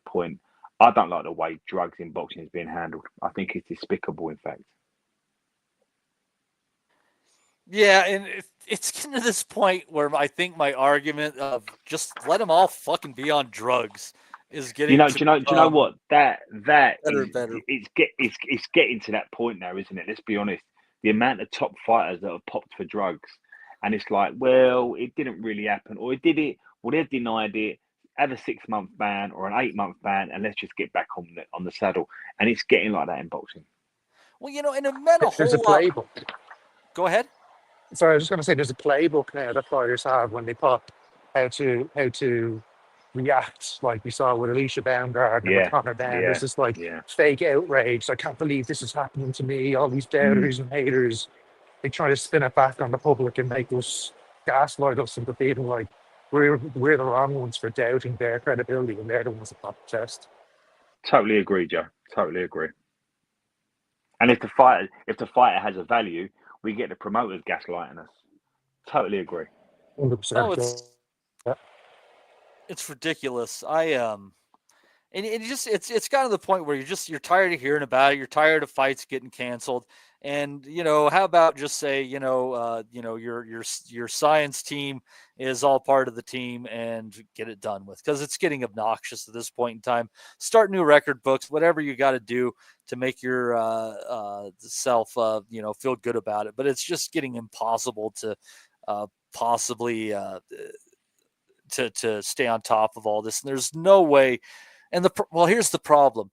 point. I don't like the way drugs in boxing is being handled. I think it's despicable, in fact. Yeah, and it's getting to this point where I think my argument of just let them all fucking be on drugs is getting. Do you know what that better is? and better. It's getting to that point now, isn't it? Let's be honest. The amount of top fighters that have popped for drugs, and it's like, well, it didn't really happen, or it did it, well, they've denied it. Have a 6-month ban or an 8-month ban, and let's just get back on the saddle. And it's getting like that in boxing. Well, and it meant a There's a whole lot. playbook. Go ahead. Sorry, I was just going to say there's a playbook now that fighters have when they pop, how to react, like we saw with Alicia Baumgart and with Conor Ben. There's this fake outrage. I can't believe this is happening to me. All these doubters and haters, they try to spin it back on the public and make us gaslight us into feeling like we're the wrong ones for doubting their credibility, and they're the ones that pop the test. Totally agree, Joe. Totally agree. And if the fighter has a value, we get the promoters gaslighting us. Totally agree. 100%. It's ridiculous. And it's gotten to the point where you're tired of hearing about it. You're tired of fights getting canceled. And how about just say your science team is all part of the team and get it done with, because it's getting obnoxious at this point in time. Start new record books, whatever you got to do to make your self feel good about it. But it's just getting impossible to possibly to stay on top of all this. And there's no way. And here's the problem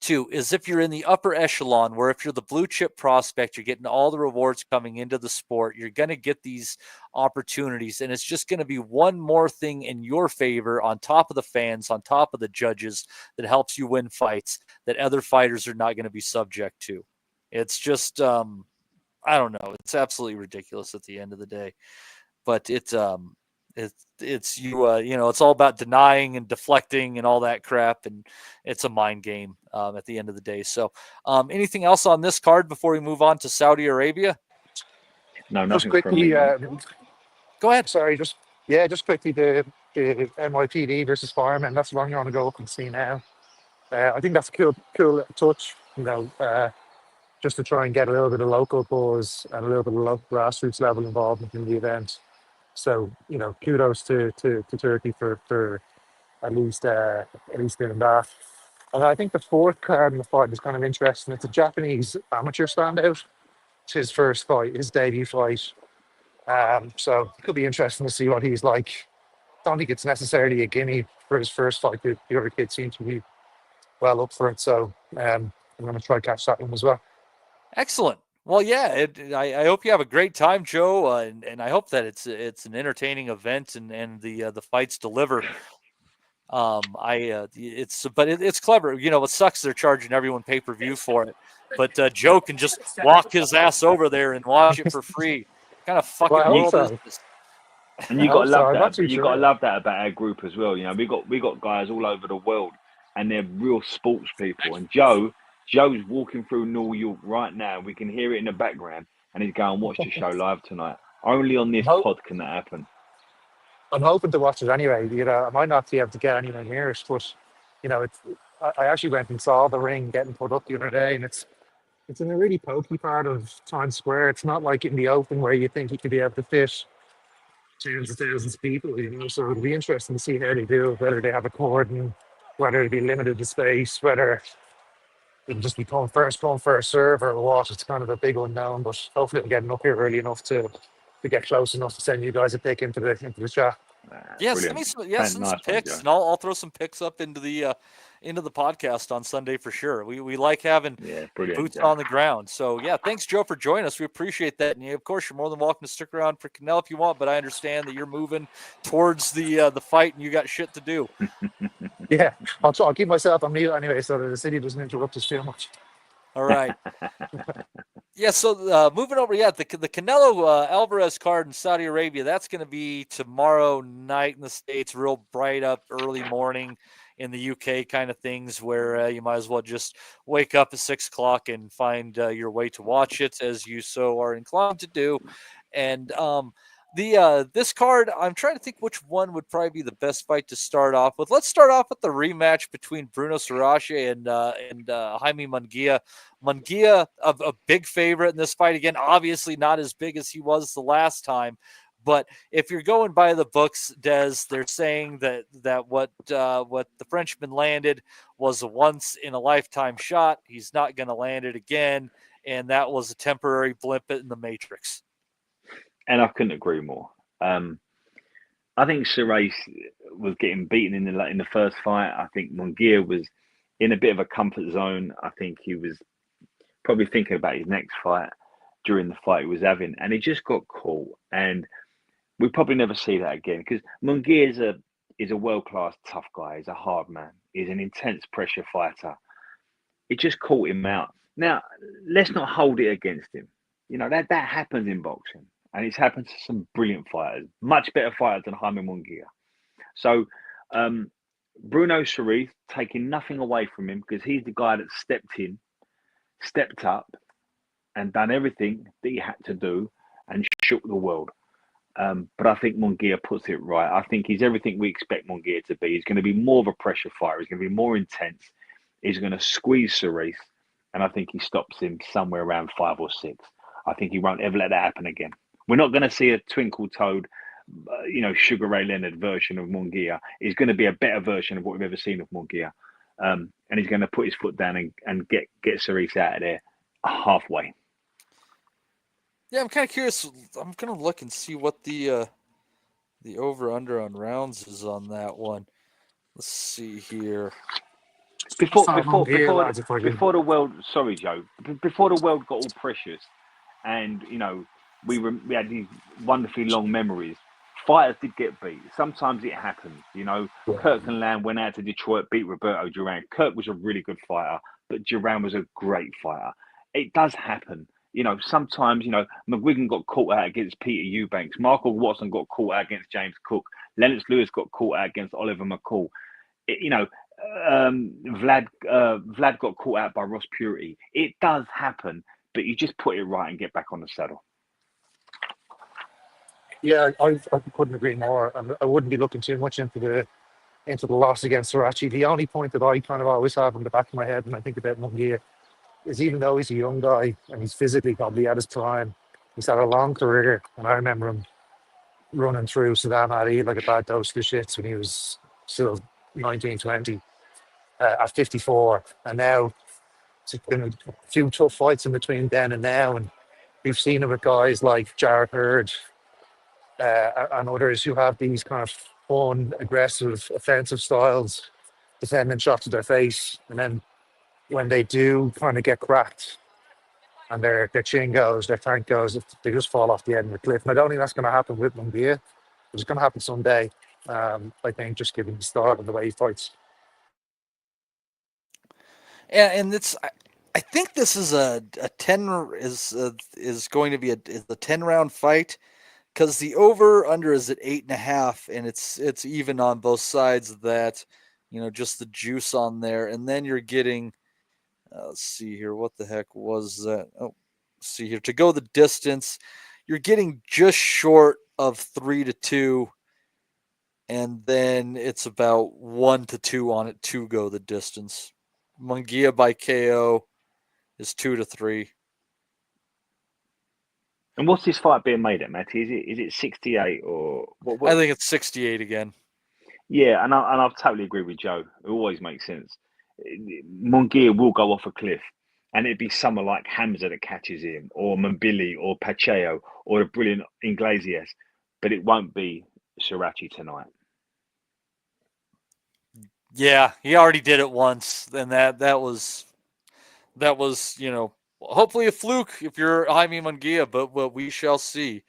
too, is if you're in the upper echelon, where if you're the blue chip prospect, you're getting all the rewards coming into the sport, you're going to get these opportunities, and it's just going to be one more thing in your favor on top of the fans, on top of the judges, that helps you win fights that other fighters are not going to be subject to. It's just, I don't know. It's absolutely ridiculous at the end of the day, but it's all about denying and deflecting and all that crap, and it's a mind game at the end of the day. So anything else on this card before we move on to Saudi Arabia? No, just quickly go ahead. Sorry, just Yeah, just quickly, the NYPD versus firemen. That's what I'm going to go up and see now. I think that's a cool touch. Just to try and get a little bit of local buzz and a little bit of local grassroots level involvement in the event. So, kudos to Turkey for at least doing that. And I think the fourth card in the fight is kind of interesting. It's a Japanese amateur standout. It's his first fight, his debut fight. So it could be interesting to see what he's like. Don't think it's necessarily a gimme for his first fight. The other kid seems to be well up for it. So I'm going to try to catch that one as well. Excellent. Well, yeah, I hope you have a great time, Joe, and I hope that it's an entertaining event and the fights deliver. It's clever. What sucks, they're charging everyone pay-per-view for it, but Joe can just walk his ass over there and watch it for free. What kind of fucking world is this? And you got to love that. You got to love that about our group as well. We got guys all over the world, and they're real sports people. And Joe's walking through New York right now. We can hear it in the background, and he's going, "Watch the show live tonight." Only on this pod can that happen. I'm hoping to watch it anyway. I might not be able to get anywhere near it, but I actually went and saw the ring getting put up the other day, and it's in a really pokey part of Times Square. It's not like in the open where you think you could be able to fit tens of thousands of people. So it'll be interesting to see how they do, whether they have a cordon, whether it'll be limited to space, whether it'll just be come first serve or what. It's kind of a big unknown, but hopefully I'm getting up here early enough to get close enough to send you guys a pick into the chat. Send me some picks, and I'll throw some picks up into the podcast on Sunday for sure. We like having boots on the ground. So thanks, Joe, for joining us. We appreciate that, and of course you're more than welcome to stick around for Canelo if you want. But I understand that you're moving towards the fight, and you got shit to do. Yeah, I'll keep myself on mute anyway, so that the city doesn't interrupt us too much. All right. So moving over, the Canelo Alvarez card in Saudi Arabia, that's going to be tomorrow night in the States, real bright up early morning in the UK kind of things, where you might as well just wake up at 6 o'clock and find your way to watch it, as you so are inclined to do. And this card, I'm trying to think which one would probably be the best fight to start off with. Let's start off with the rematch between Bruno Sarache and Jaime Munguia. Munguia, a big favorite in this fight. Again, obviously not as big as he was the last time. But if you're going by the books, Des, they're saying that what the Frenchman landed was a once-in-a-lifetime shot. He's not going to land it again, and that was a temporary blip in the matrix. And I couldn't agree more. I think Sarace was getting beaten in the first fight. I think Munguia was in a bit of a comfort zone. I think he was probably thinking about his next fight during the fight he was having, and he just got caught. And we probably never see that again, because Munguia is a world-class tough guy. He's a hard man. He's an intense pressure fighter. It just caught him out. Now, let's not hold it against him. That happens in boxing. And it's happened to some brilliant fighters, much better fighters than Jaime Munguia. So Bruno Sarace, taking nothing away from him, because he's the guy that stepped up and done everything that he had to do and shook the world. But I think Munguia puts it right. I think he's everything we expect Munguia to be. He's going to be more of a pressure fighter. He's going to be more intense. He's going to squeeze Sarace, and I think he stops him somewhere around 5 or 6. I think he won't ever let that happen again. We're not going to see a twinkle-toed, Sugar Ray Leonard version of Munguia. He's going to be a better version of what we've ever seen of Munguia. And he's going to put his foot down and get Sarace out of there halfway. Yeah, I'm kind of curious. I'm going to look and see what the over-under on rounds is on that one. Let's see here. Before the world, sorry, Joe. Before the world got all precious, and we had these wonderfully long memories. Fighters did get beat. Sometimes it happens. Kirk and Lamb went out to Detroit, beat Roberto Duran. Kirk was a really good fighter, but Duran was a great fighter. It does happen. Sometimes, McGuigan got caught out against Peter Eubanks. Michael Watson got caught out against James Cook. Lennox Lewis got caught out against Oliver McCall. Vlad got caught out by Ross Purity. It does happen, but you just put it right and get back on the saddle. Yeah, I couldn't agree more. And I wouldn't be looking too much into the loss against Sarachi. The only point that I kind of always have in the back of my head when I think about Munguia is even though he's a young guy and he's physically probably at his prime, he's had a long career. And I remember him running through Saddam Ali like a bad dose of the shits when he was still 19, 20 at 54. And now it's been a few tough fights in between then and now. And we've seen it with guys like Jared Hurd and others who have these kind of fun, aggressive, offensive styles, defending shots to their face. And then when they do kind of get cracked and their chin goes, their tank goes, they just fall off the end of the cliff. And I don't think that's going to happen with Munguia. It's going to happen someday. I think just given the start and the way he fights. And it's I think this is a 10 is going to be a 10-round fight because the over under is at 8.5 and it's even on both sides of that, just the juice on there. And then you're getting let's see here, what the heck was that? Oh, see here, to go the distance, you're getting just short of 3-2. And then it's about 1-2 on it to go the distance. Munguia by KO is 2-3. And what's this fight being made at, Matty? Is it 68 or what? I think it's 68 again. Yeah, and I totally agree with Joe. It always makes sense. Munguia will go off a cliff, and it'd be someone like Hamza that catches him, or Mbili, or Pacheco, or the brilliant Iglesias, but it won't be Sarachi tonight. Yeah, he already did it once, and that was hopefully a fluke if you're Jaime Munguia, but we shall see,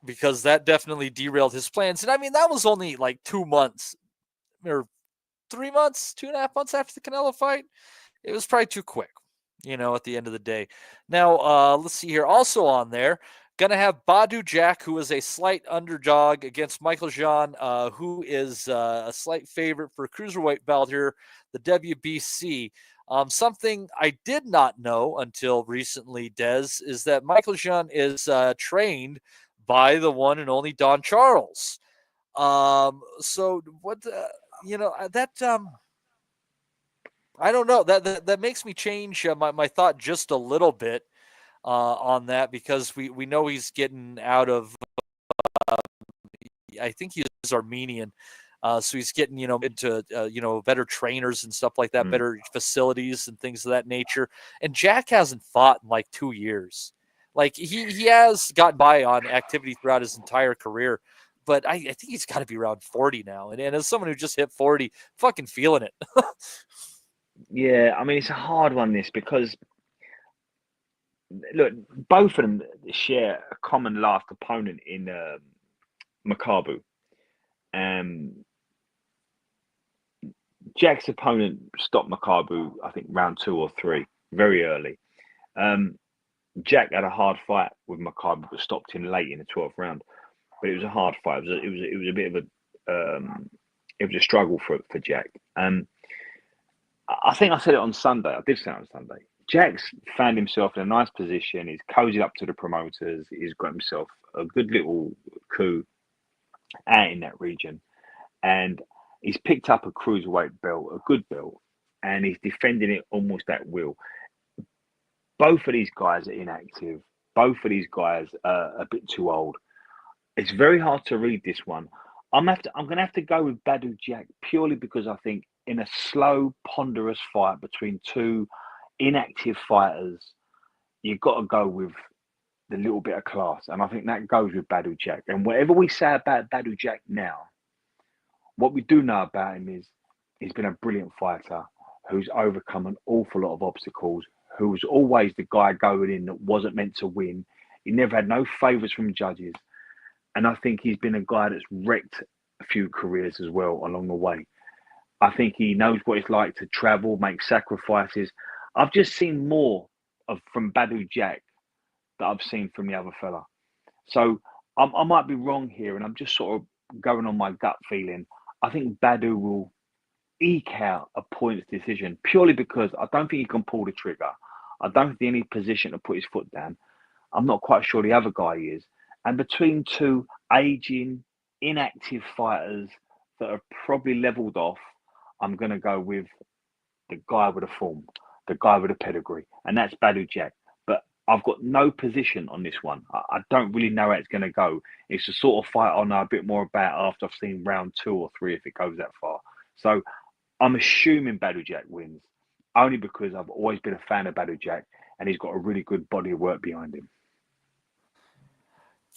because that definitely derailed his plans. And I mean, that was only like 2 months or 3 months, 2.5 months after the Canelo fight. It was probably too quick, at the end of the day. Now, let's see here. Also on there, going to have Badu Jack, who is a slight underdog against Michael Jean, who is a slight favorite for cruiserweight belt here, the WBC. Something I did not know until recently, Des, is that Michael Jean is trained by the one and only Don Charles. So what, I don't know. That makes me change my thought just a little bit on that, because we know he's getting out of. I think he's Armenian, so he's getting into better trainers and stuff like that, better facilities and things of that nature. And Jack hasn't fought in like 2 years. Like he has gotten by on activity throughout his entire career, but I think he's got to be around 40 now. And as someone who just hit 40, fucking feeling it. Yeah, I mean, it's a hard one, this, because look, both of them share a common last opponent in Makabu. Jack's opponent stopped Makabu, I think, round 2 or 3, very early. Jack had a hard fight with Makabu, but stopped him late in the 12th round. But it was a hard fight. It was a bit of a struggle for Jack. I think I said it on Sunday. I did say it on Sunday. Jack's found himself in a nice position. He's cozied up to the promoters. He's got himself a good little coup out in that region. And he's picked up a cruiserweight belt, a good belt, and he's defending it almost at will. Both of these guys are inactive. Both of these guys are a bit too old. It's very hard to read this one. I'm going to have to go with Badu Jack purely because I think in a slow, ponderous fight between two inactive fighters, you've got to go with the little bit of class. And I think that goes with Badu Jack. And whatever we say about Badu Jack now, what we do know about him is he's been a brilliant fighter who's overcome an awful lot of obstacles, who was always the guy going in that wasn't meant to win. He never had no favours from judges. And I think he's been a guy that's wrecked a few careers as well along the way. I think he knows what it's like to travel, make sacrifices. I've just seen more from Badu Jack that I've seen from the other fella. So I might be wrong here, and I'm just sort of going on my gut feeling. I think Badu will eke out a points decision purely because I don't think he can pull the trigger. I don't think he's in any position to put his foot down. I'm not quite sure the other guy is. And between two aging, inactive fighters that are probably leveled off, I'm going to go with the guy with a form, the guy with a pedigree, and that's Badu Jack. But I've got no position on this one. I don't really know how it's going to go. It's the sort of fight I'll know a bit more about after I've seen round 2 or 3 if it goes that far. So I'm assuming Badu Jack wins, only because I've always been a fan of Badu Jack, and he's got a really good body of work behind him.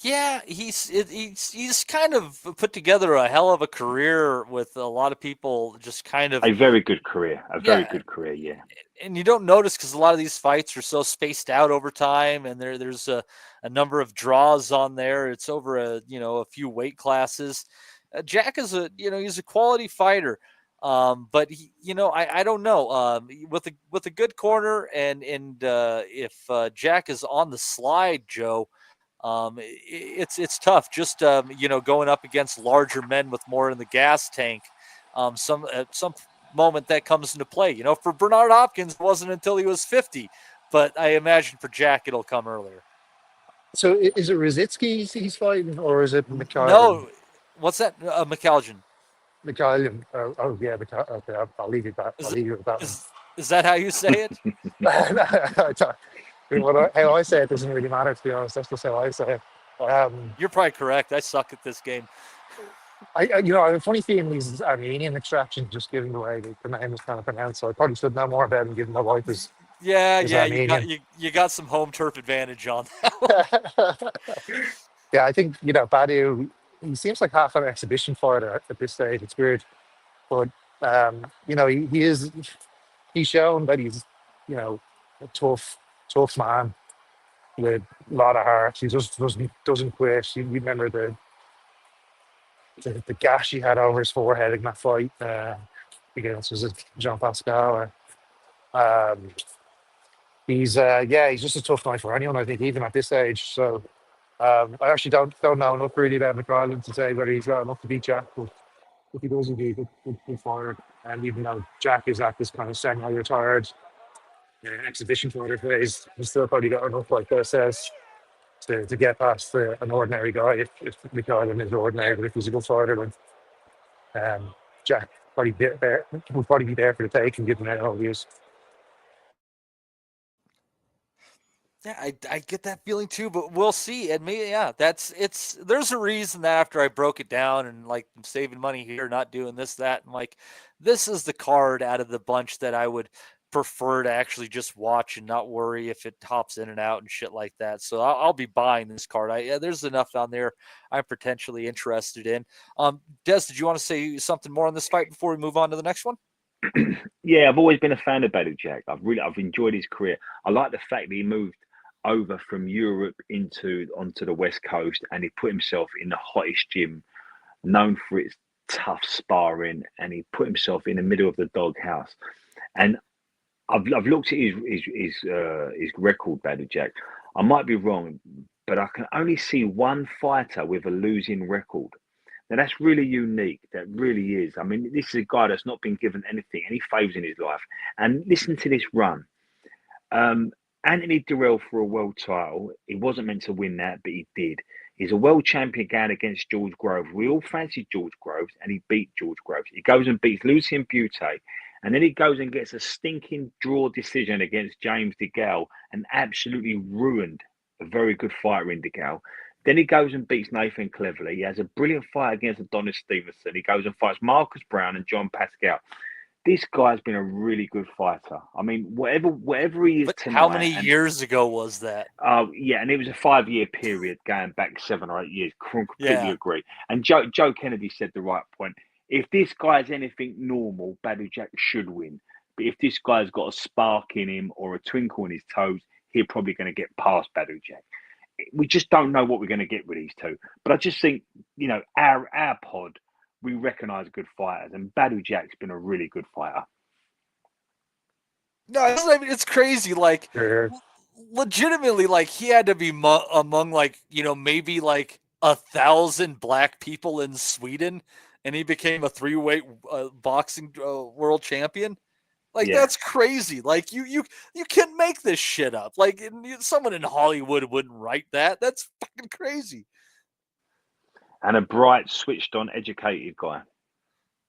Yeah, he's kind of put together a hell of a career with a lot of people just kind of a very good career, very good career, yeah. And you don't notice because a lot of these fights are so spaced out over time, and there's a number of draws on there. It's over a few weight classes. Jack is he's a quality fighter, but I don't know with a good corner and if Jack is on the slide, Joe. It's tough just going up against larger men with more in the gas tank. Some moment that comes into play. For Bernard Hopkins, it wasn't until he was 50, but I imagine for Jack it'll come earlier. So is it Rosicki he's fighting, or is it McCallum? No, what's that? McCallum. McCallum. Oh yeah, okay, I'll leave it that. I'll leave you with that one. Is that how you say it? How I say it doesn't really matter, to be honest. That's just how I say it. You're probably correct. I suck at this game. I have a funny feeling these Armenian extractions, just given the way the name is kind of pronounced. So I probably should know more about him, given my wife is. You got some home turf advantage on that. Yeah, I think Badu. He seems like half an exhibition fighter at this stage. It's weird, but he's shown that he's a tough man with a lot of heart. He just doesn't quit. You remember the gash he had over his forehead in that fight against Jean Pascal. He's just a tough guy for anyone, I think, even at this age. So I actually don't know enough really about McIreland to say whether he's got enough to beat Jack, but if he does, he'll be a good fighter. And even though Jack is at this kind of semi-retired exhibition fighter phase, he's still probably got enough, like Des says, to get past an ordinary guy. If McIreland is ordinary, but if he's a good fighter, then Jack will probably be there for the take and give him all he is. Yeah, I get that feeling too, but we'll see. And maybe, there's a reason that after I broke it down and like I'm saving money here, not doing this, that, and like this is the card out of the bunch that I would prefer to actually just watch and not worry if it hops in and out and shit like that. So I'll be buying this card. There's enough on there I'm potentially interested in. Des, did you want to say something more on this fight before we move on to the next one? Yeah, I've always been a fan of Badu Jack. I've enjoyed his career. I like the fact that he moved over from Europe onto the West Coast, and he put himself in the hottest gym, known for its tough sparring, and he put himself in the middle of the doghouse. And I've looked at his record, Badu Jack. I might be wrong, but I can only see one fighter with a losing record. Now that's really unique. That really is. I mean, this is a guy that's not been given anything, any favours in his life. And listen to this run. Anthony Durrell for a world title. He wasn't meant to win that, but he did. He's a world champion going against George Groves. We all fancied George Groves, and he beat George Groves. He goes and beats Lucien Butte, and then he goes and gets a stinking draw decision against James DeGale and absolutely ruined a very good fighter in DeGale. Then he goes and beats Nathan Cleverly. He has a brilliant fight against Adonis Stevenson. He goes and fights Marcus Brown and John Pascal. This guy's been a really good fighter. I mean, whatever he is but tonight. How many years ago was that? Yeah, and it was a 5-year period going back 7 or 8 years. Completely agree. And Joe Kennedy said the right point. If this guy's anything normal, Badu Jack should win. But if this guy's got a spark in him or a twinkle in his toes, he's probably going to get past Badu Jack. We just don't know what we're going to get with these two. But I just think, our pod, we recognise good fighters, and Badu Jack's been a really good fighter. No, it's crazy. Like, legitimately, like, he had to be among, like, maybe like 1,000 black people in Sweden, and he became a 3-weight boxing world champion. Like, that's crazy. Like, you can't make this shit up. Like, someone in Hollywood wouldn't write that. That's fucking crazy. and a bright, switched-on, educated guy.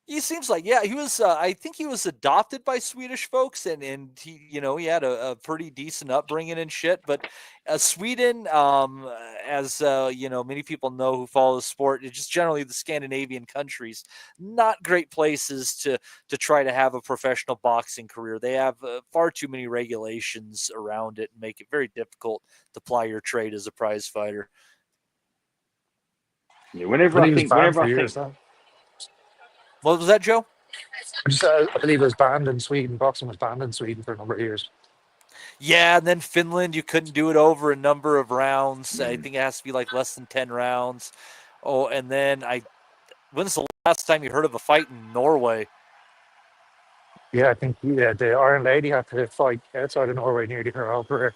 He seems like, yeah, he was. I think he was adopted by Swedish folks, and he, he had a pretty decent upbringing and shit. But Sweden, as many people know who follow the sport, it's just generally the Scandinavian countries, not great places to try to have a professional boxing career. They have far too many regulations around it and make it very difficult to ply your trade as a prize fighter. Yeah, whenever I think. What was that, Joe? I believe it was banned in Sweden. Boxing was banned in Sweden for a number of years. Yeah, and then Finland, you couldn't do it over a number of rounds. I think it has to be like less than 10 rounds. Oh, and then when's the last time you heard of a fight in Norway? Yeah, I think the Iron Lady had to fight outside of Norway nearly her whole career.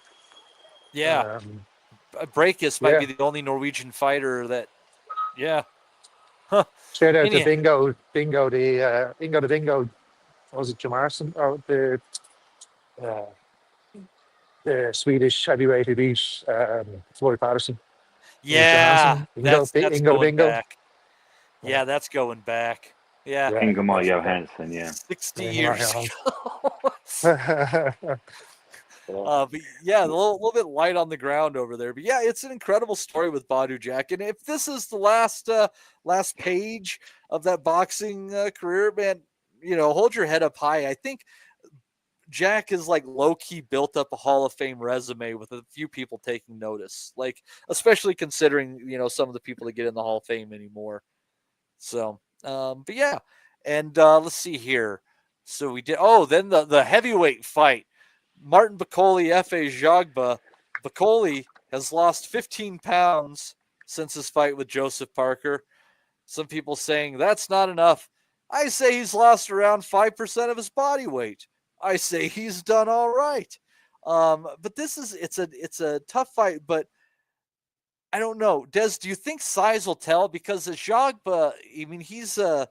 Yeah. Breakus might be the only Norwegian fighter that, yeah. Huh. Shout out to Bingo, the Bingo. Was it Jamarson? Oh, the Swedish heavyweight who beat Floyd Patterson. Yeah, that's Ingo going back. Yeah, that's going back. Yeah. Ingemar Johansson, 60 years ago. But yeah, a little bit light on the ground over there. But yeah, it's an incredible story with Badu Jack. And if this is the last page of that boxing career, man, hold your head up high. I think Jack is like low-key built up a Hall of Fame resume with a few people taking notice, like especially considering, some of the people that get in the Hall of Fame anymore. So, but yeah. And let's see here. So we did, then the heavyweight fight. Martin Bakole, Efe Jagba. Bakole has lost 15 pounds since his fight with Joseph Parker. Some people saying that's not enough. I say he's lost around 5% of his body weight. I say he's done all right. But it's a tough fight, but I don't know. Des, do you think size will tell? Because Jagba, I mean, he's a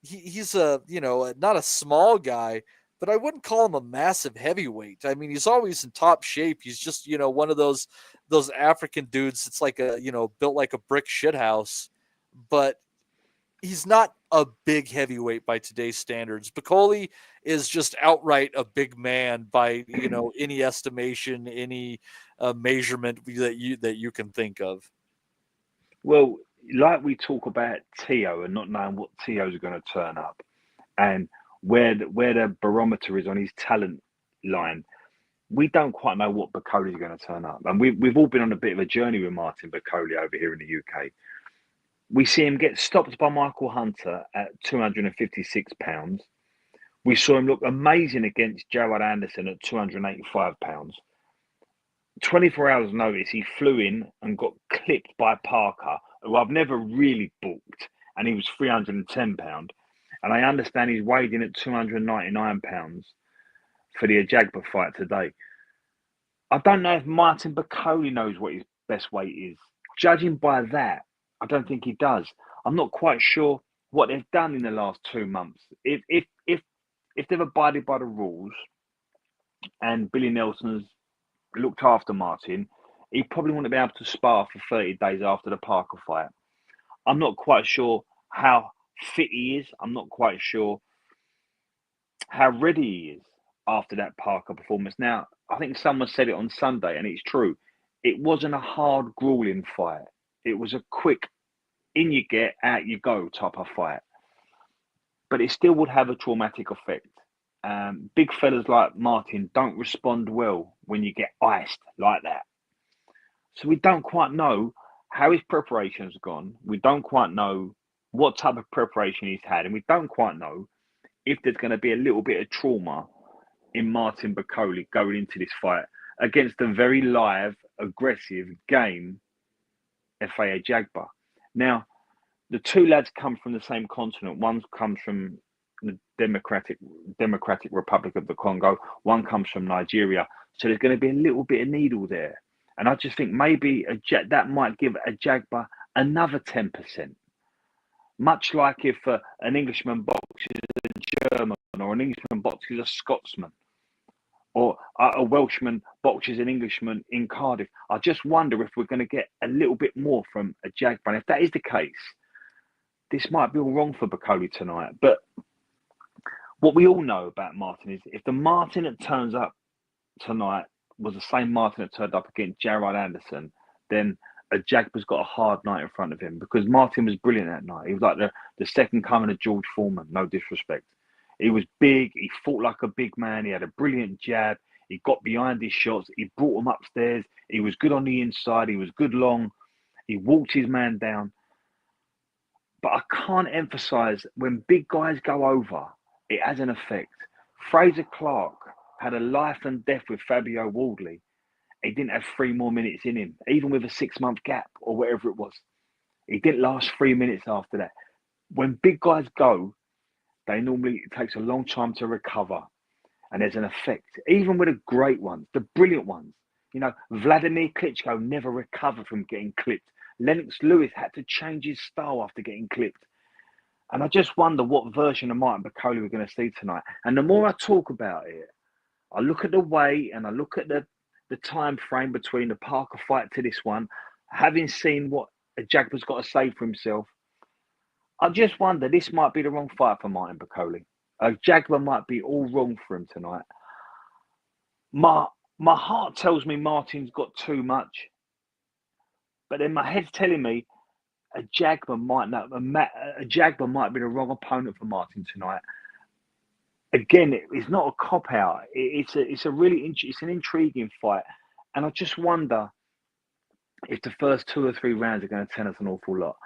not a small guy, but I wouldn't call him a massive heavyweight. I mean, he's always in top shape. He's just, one of those African dudes. It's like built like a brick shithouse, but he's not a big heavyweight by today's standards. Bakole is just outright a big man by, any estimation, any measurement that you can think of. Well, like we talk about Tio and not knowing what Tio's going to turn up and where the barometer is on his talent line, we don't quite know what Bakole is going to turn up. And we've all been on a bit of a journey with Martin Bakole over here in the UK. We see him get stopped by Michael Hunter at 256 pounds. We saw him look amazing against Gerard Anderson at 285 pounds. 24 hours notice, he flew in and got clipped by Parker, who I've never really booked, and he was 310 pounds. And I understand he's weighed in at 299 pounds for the Ajagba fight today. I don't know if Martin Bakole knows what his best weight is. Judging by that, I don't think he does. I'm not quite sure what they've done in the last 2 months. If they've abided by the rules and Billy Nelson's looked after Martin, he probably wouldn't be able to spar for 30 days after the Parker fight. I'm not quite sure how fit he is. I'm not quite sure how ready he is after that Parker performance. Now, I think someone said it on Sunday, and it's true. It wasn't a hard, grueling fight. It was a quick, in you get, out you go type of fight. But it still would have a traumatic effect. Big fellas like Martin don't respond well when you get iced like that. So we don't quite know how his preparation's gone. We don't quite know what type of preparation he's had. And we don't quite know if there's going to be a little bit of trauma in Martin Bakole going into this fight against a very live, aggressive game Efe Ajagba. Now, the two lads come from the same continent. One comes from the Democratic Republic of the Congo. One comes from Nigeria. So there's going to be a little bit of needle there. And I just think maybe that might give Ajagba another 10%. Much like if an Englishman boxes a German, or an Englishman boxes a Scotsman, or a Welshman boxes an Englishman in Cardiff. I just wonder if we're going to get a little bit more from Ajagba. And if that is the case, this might be all wrong for Bacoli tonight. But what we all know about Martin is if the Martin that turns up tonight was the same Martin that turned up against Jared Anderson, then Ajagba's got a hard night in front of him, because Martin was brilliant that night. He was like the second coming of George Foreman, no disrespect. He was big, he fought like a big man, he had a brilliant jab, he got behind his shots, he brought him upstairs, he was good on the inside, he was good long, he walked his man down. But I can't emphasise, when big guys go over, it has an effect. Fraser Clark had a life and death with Fabio Wardley. He didn't have 3 more minutes in him, even with a 6-month gap or whatever it was. He didn't last 3 minutes after that. When big guys go, it takes a long time to recover. And there's an effect. Even with the great ones, the brilliant ones. You know, Vladimir Klitschko never recovered from getting clipped. Lennox Lewis had to change his style after getting clipped. And I just wonder what version of Martin Bacoli we're going to see tonight. And the more I talk about it, I look at the weight and I look at the time frame between the Parker fight to this one, having seen what Ajagba's got to say for himself, I just wonder, this might be the wrong fight for Martin Bacoli. Ajagba might be all wrong for him tonight. My heart tells me Martin's got too much, but then my head's telling me Ajagba might be the wrong opponent for Martin tonight. Again, it's not a cop out. It's an intriguing fight, and I just wonder if the first 2 or 3 rounds are going to tell us an awful lot.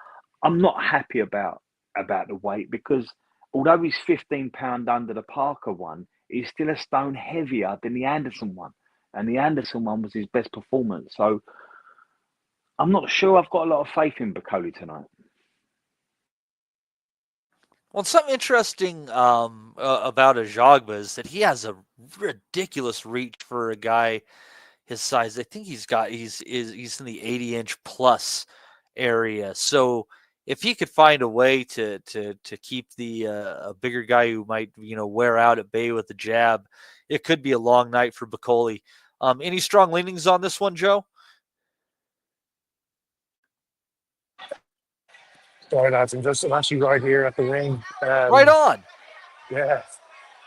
I'm not happy about the weight, because although he's 15 pounds under the Parker one, he's still a stone heavier than the Anderson one, and the Anderson one was his best performance. So I'm not sure I've got a lot of faith in Bacoli tonight. Well, something interesting about Ajagba is that he has a ridiculous reach for a guy his size. I think he's in the 80-inch plus area. So if he could find a way to keep a bigger guy who might wear out at bay with the jab, it could be a long night for Bacoli. Any strong leanings on this one, Joe? Sorry, lads, I'm actually right here at the ring. Right on. Yeah.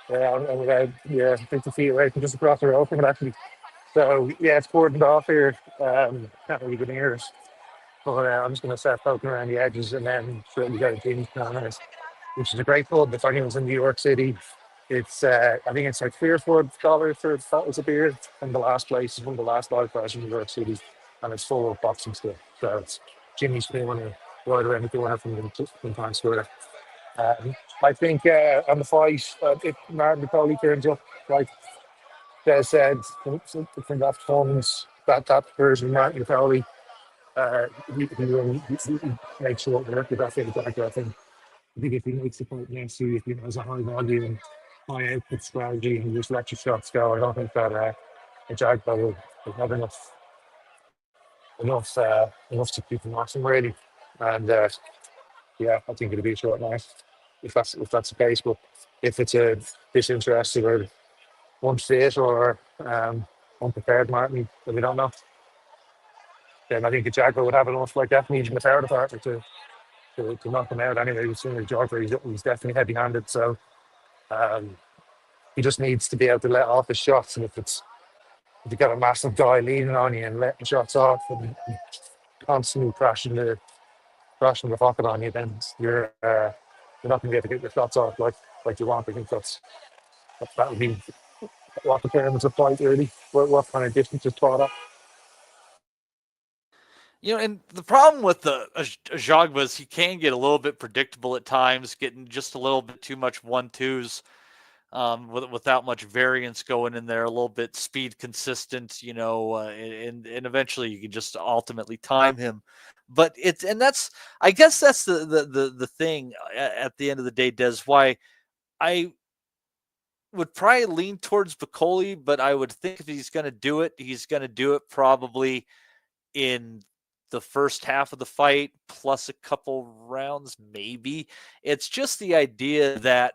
I'm about 50 feet away from just across the road from it, actually. So, yeah, it's cordoned off here. Can't really go near it. But I'm just going to start poking around the edges, and then we got a King's Corners, which is a great pub. If anyone's in New York City, it's I think it's like $3 or $4 for bottles of beer. And the last place is one of the last live bars in New York City, and it's full of boxing stuff. So it's Jimmy's Corner, right around the corner from Times Square. I think on the fight, if Martin Bacoli turns up, like Des said, from that performance, that version of Martin Bacoli, he makes short work with that thing. I think if he makes the fight next year, if he has a high volume, high output strategy, and just let your shots go, I don't think that Ajagba will have enough to keep him watching really. And I think it'll be a short night if that's the case. But if it's a disinterested or unfit or unprepared Martin that we don't know, then I think the Jaguar would have enough, like definitely in the power department to knock him out anyway. We've seen the Jaguar, he's definitely heavy-handed, so he just needs to be able to let off his shots. And if you got a massive guy leaning on you and letting shots off and constantly crashing the pocket on you, then you're not going to be able to get your shots off like you want. I think that would be what determines a fight, really. What kind of distance is taught up. And the problem with the Ajagba is he can get a little bit predictable at times, getting just a little bit too much 1-2s without much variance going in there, a little bit speed consistent, and eventually you can just ultimately time him. But I guess that's the thing at the end of the day, Des, why I would probably lean towards Bacoli, but I would think if he's going to do it, he's going to do it probably in the first half of the fight plus a couple rounds, maybe. It's just the idea that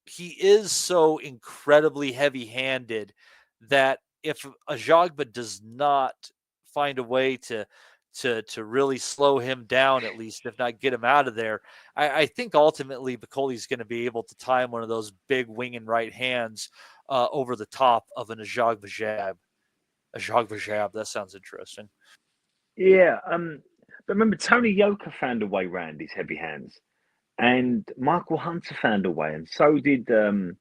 he is so incredibly heavy-handed that if Ajagba does not find a way to to really slow him down, at least, if not get him out of there. I think ultimately Bacoli's going to be able to time one of those big winging right hands over the top of an Ajag Vajab. That sounds interesting. Yeah, but remember, Tony Yoka found a way round his heavy hands, and Michael Hunter found a way, and so did God,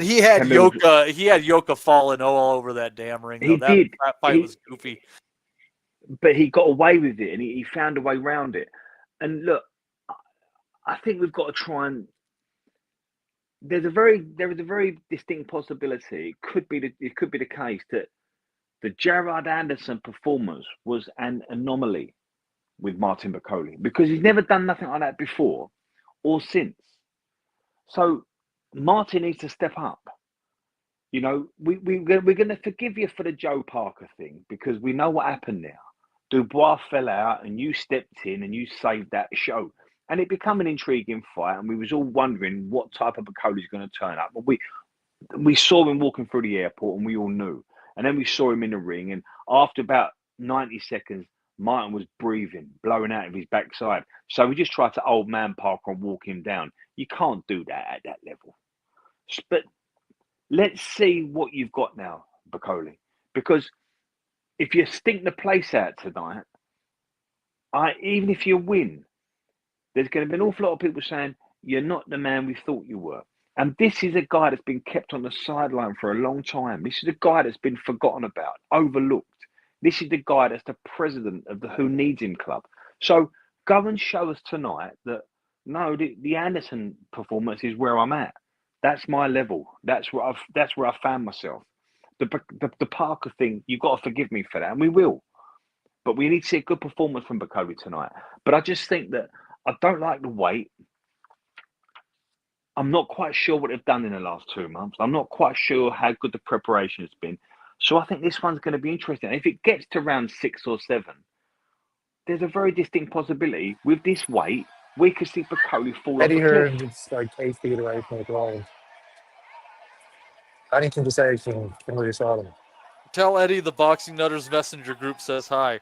he had Camille. Yoka falling all over that damn ring. He Though. That did. fight was goofy. But he got away with it, and he found a way around it. And look, I think we've got to try and. There is a very distinct possibility. It could be the case that the Gerard Anderson performance was an anomaly with Martin Bacoli, because he's never done nothing like that before or since. So Martin needs to step up. You know, we're going to forgive you for the Joe Parker thing because we know what happened now. Dubois fell out and you stepped in and you saved that show. And it became an intriguing fight, and we was all wondering what type of Bacoli is going to turn up. But we saw him walking through the airport, and we all knew. And then we saw him in the ring, and after about 90 seconds, Martin was breathing, blowing out of his backside. So we just tried to old man Parker and walk him down. You can't do that at that level. But let's see what you've got now, Bacoli. Because if you stink the place out tonight, even if you win, there's going to be an awful lot of people saying, you're not the man we thought you were. And this is a guy that's been kept on the sideline for a long time. This is a guy that's been forgotten about, overlooked. This is the guy that's the president of the Who Needs Him Club. So go and show us tonight that, no, the Anderson performance is where I'm at. That's my level. That's where I found myself. The Parker thing, you've got to forgive me for that, and we will. But we need to see a good performance from Bacoli tonight. But I just think that I don't like the weight. I'm not quite sure what they've done in the last 2 months. I'm not quite sure how good the preparation has been. So I think this one's going to be interesting. And if it gets to round 6 or 7, there's a very distinct possibility with this weight, we could see Bacoli fall off Eddie a cliff. Hearn is like 8 feet away from the ground. Anything to say from where you saw him? Tell Eddie the Boxing Nutters Messenger group says hi.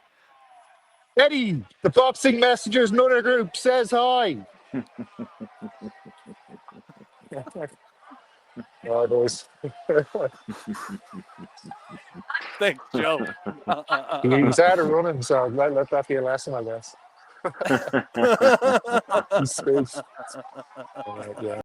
Eddie, the Boxing Messengers Nutter group says hi. Oh, those. Thanks, Joe. He's out of running, so let that be a lesson, I guess. He's safe. Yeah.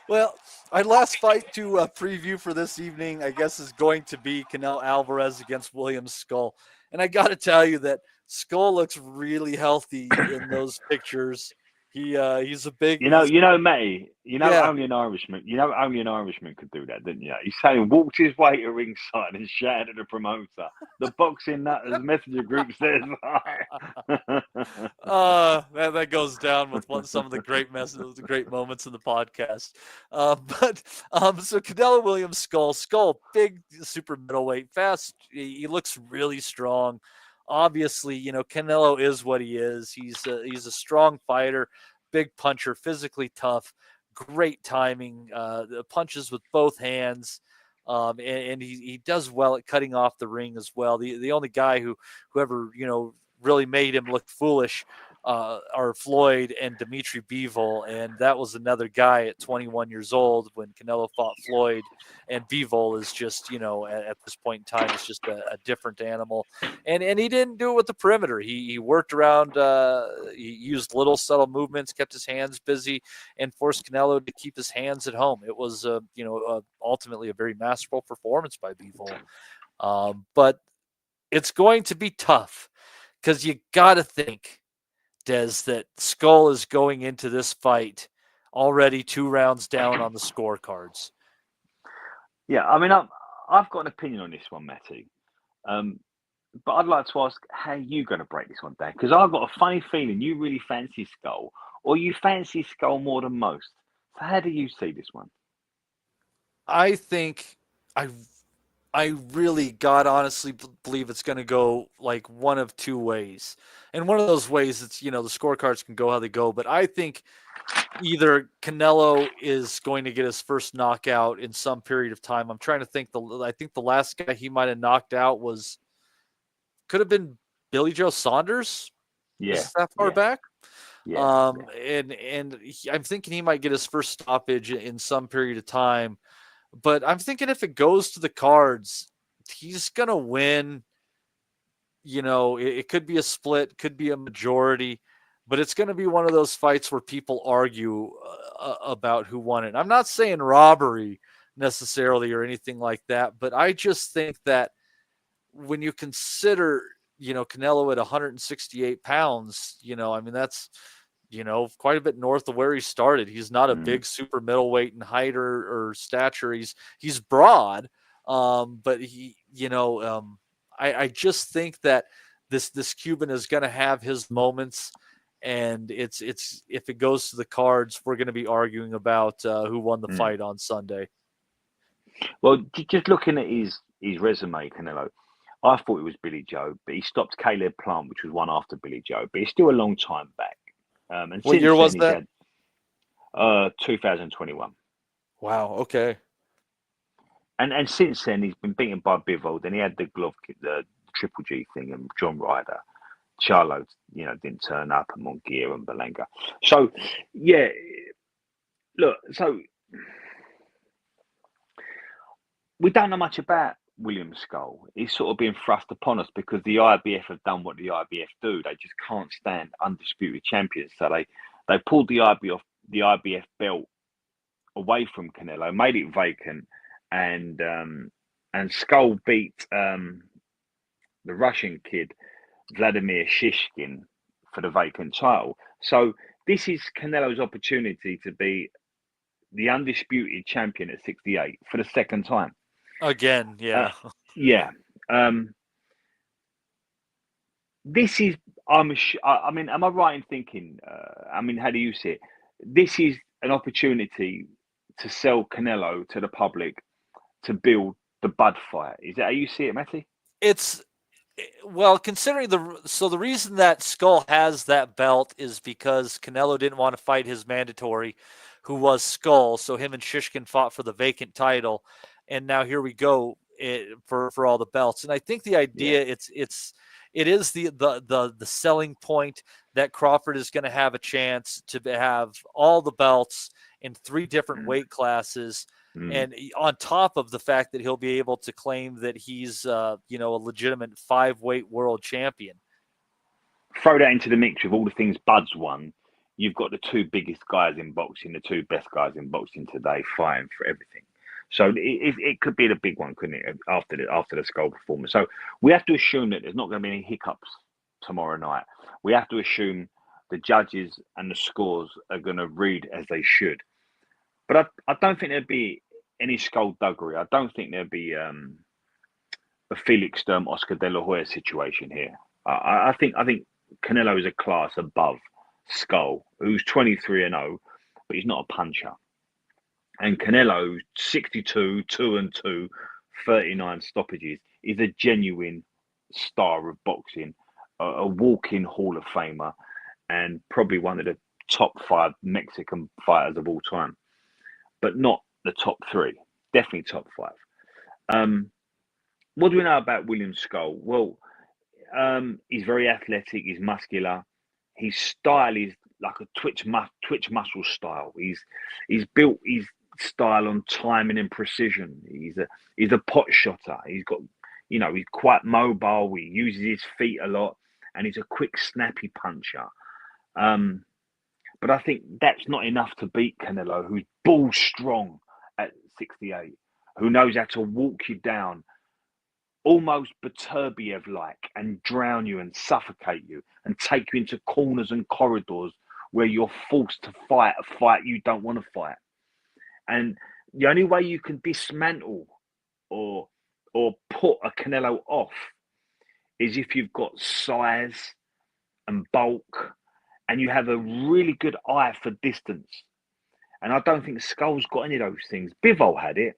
Well, our last fight to preview for this evening, I guess, is going to be Canelo Alvarez against William Skull. And I got to tell you that Skull looks really healthy in those pictures. He's a big, Matty, Yeah. only an Irishman. Only an Irishman could do that, didn't you? He's saying walked his way to ringside and shouted at the promoter. The Boxing Nutters Messenger group says hi. that goes down with some of the great the great moments in the podcast. So Canelo Williams Skull, big super middleweight, fast. He looks really strong. Obviously, Canelo is what he is. He's a strong fighter, big puncher, physically tough, great timing, the punches with both hands, and he does well at cutting off the ring as well. The only guy whoever really made him look foolish are Floyd and Dimitri Bivol, and that was another guy at 21 years old when Canelo fought Floyd, and Bivol is just, at this point in time, it's just a different animal, and he didn't do it with the perimeter. He worked around, he used little subtle movements, kept his hands busy, and forced Canelo to keep his hands at home. It was, ultimately a very masterful performance by Bivol, but it's going to be tough because you got to think, Des, that Skull is going into this fight already 2 rounds down on the scorecards. Yeah, I mean, I've got an opinion on this one, Matty. But I'd like to ask how you going to break this one down, because I've got a funny feeling you really fancy Skull, or you fancy Skull more than most. So how do you see this one? I think I really, God, honestly believe it's going to go like one of two ways. And one of those ways, it's, the scorecards can go how they go. But I think either Canelo is going to get his first knockout in some period of time. I'm trying to think. I think the last guy he might have knocked out could have been Billy Joe Saunders. Yeah, Is it that far back? yeah. And I'm thinking he might get his first stoppage in some period of time. But I'm thinking if it goes to the cards, he's gonna win. It could be a split, could be a majority, but it's going to be one of those fights where people argue about who won it. I'm not saying robbery necessarily or anything like that, but I just think that when you consider, Canelo at 168 pounds, I mean, that's, quite a bit north of where he started. He's not a big super middleweight in height or stature. He's broad, but I just think that this Cuban is going to have his moments, and it's if it goes to the cards, we're going to be arguing about who won the fight on Sunday. Well, just looking at his resume, Canelo, I thought it was Billy Joe, but he stopped Caleb Plant, which was one after Billy Joe, but it's still a long time back. And What since year was then, that? He's had 2021. Wow. Okay. And since then, he's been beaten by Bivol. Then he had the Triple G thing, and John Ryder. Charlo, didn't turn up, and Mongear and Belenga. So, yeah, look, so we don't know much about William Skull. He's sort of being thrust upon us because the IBF have done what the IBF do. They just can't stand undisputed champions. So they pulled the IBF belt away from Canelo, made it vacant, and Skull beat the Russian kid Vladimir Shishkin for the vacant title. So this is Canelo's opportunity to be the undisputed champion at 68 for the second time. Again, yeah. Yeah. This is, I mean, am I right in thinking, how do you see it? This is an opportunity to sell Canelo to the public to build the Bud fight. Is that how you see it, Matty? Well, considering the reason that Skull has that belt is because Canelo didn't want to fight his mandatory, who was Skull. So him and Shishkin fought for the vacant title, and now here we go for all the belts. And I think the idea it is the selling point that Crawford is going to have a chance to have all the belts in 3 different weight classes. And on top of the fact that he'll be able to claim that he's, a legitimate 5-weight world champion. Throw that into the mix with all the things Bud's won. You've got the 2 biggest guys in boxing, the 2 best guys in boxing today, fighting for everything. So it could be the big one, couldn't it? After the Skull performance. So we have to assume that there's not going to be any hiccups tomorrow night. We have to assume the judges and the scores are going to read as they should. But I don't think there'd be any skullduggery. I don't think there'd be a Felix Sturm, Oscar De La Hoya situation here. I think Canelo is a class above Skull, who's 23-0, but he's not a puncher. And Canelo, 62, 2-2, 39 stoppages, is a genuine star of boxing, a walking Hall of Famer, and probably one of the top 5 Mexican fighters of all time. But not the top 3, definitely top 5. What do we know about William Skull? Well, he's very athletic, he's muscular. His style is like a twitch muscle style. He's built his style on timing and precision. He's a pot shotter. He's got, he's quite mobile. He uses his feet a lot, and he's a quick, snappy puncher. But I think that's not enough to beat Canelo, who's bull strong at 68, who knows how to walk you down, almost Beterbiev-like, and drown you and suffocate you and take you into corners and corridors where you're forced to fight a fight you don't want to fight. And the only way you can dismantle or put a Canelo off is if you've got size and bulk, and you have a really good eye for distance. And I don't think Skull's got any of those things. Bivol had it,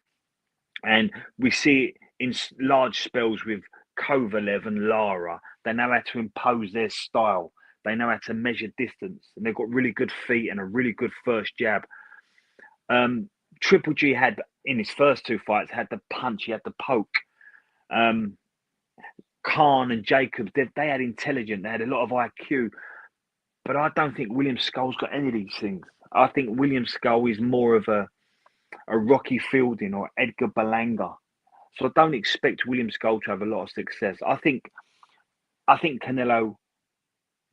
and we see it in large spells with Kovalev and Lara. They know how to impose their style. They know how to measure distance, and they've got really good feet and a really good first jab. Triple G had, in his first two fights, had the punch, he had the poke. Khan and Jacobs, they had intelligence, they had a lot of IQ. But I don't think William Skull's got any of these things. I think William Skull is more of a Rocky Fielding or Edgar Berlanga. So I don't expect William Skull to have a lot of success. I think Canelo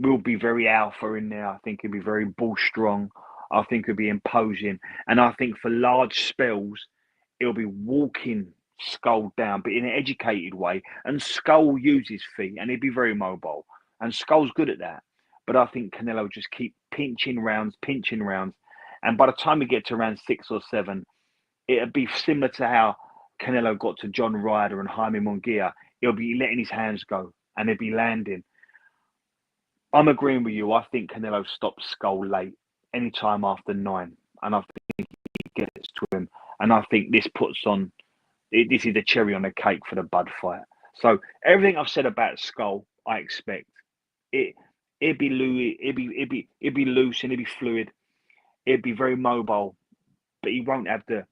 will be very alpha in there. I think he'll be very ball strong. I think he'll be imposing. And I think for large spells, he'll be walking Skull down, but in an educated way. And Skull will use his feet and he'll be very mobile. And Skull's good at that. But I think Canelo will just keep pinching rounds. And by the time we get to round 6 or 7, it'll be similar to how Canelo got to John Ryder and Jaime Munguia. He'll be letting his hands go and he'll be landing. I'm agreeing with you. I think Canelo stops Skull late, anytime after 9. And I think he gets to him. And I think this is the cherry on the cake for the Bud fight. So everything I've said about Skull, I expect. It'd be loose and it'd be fluid. It'd be very mobile, but he won't have the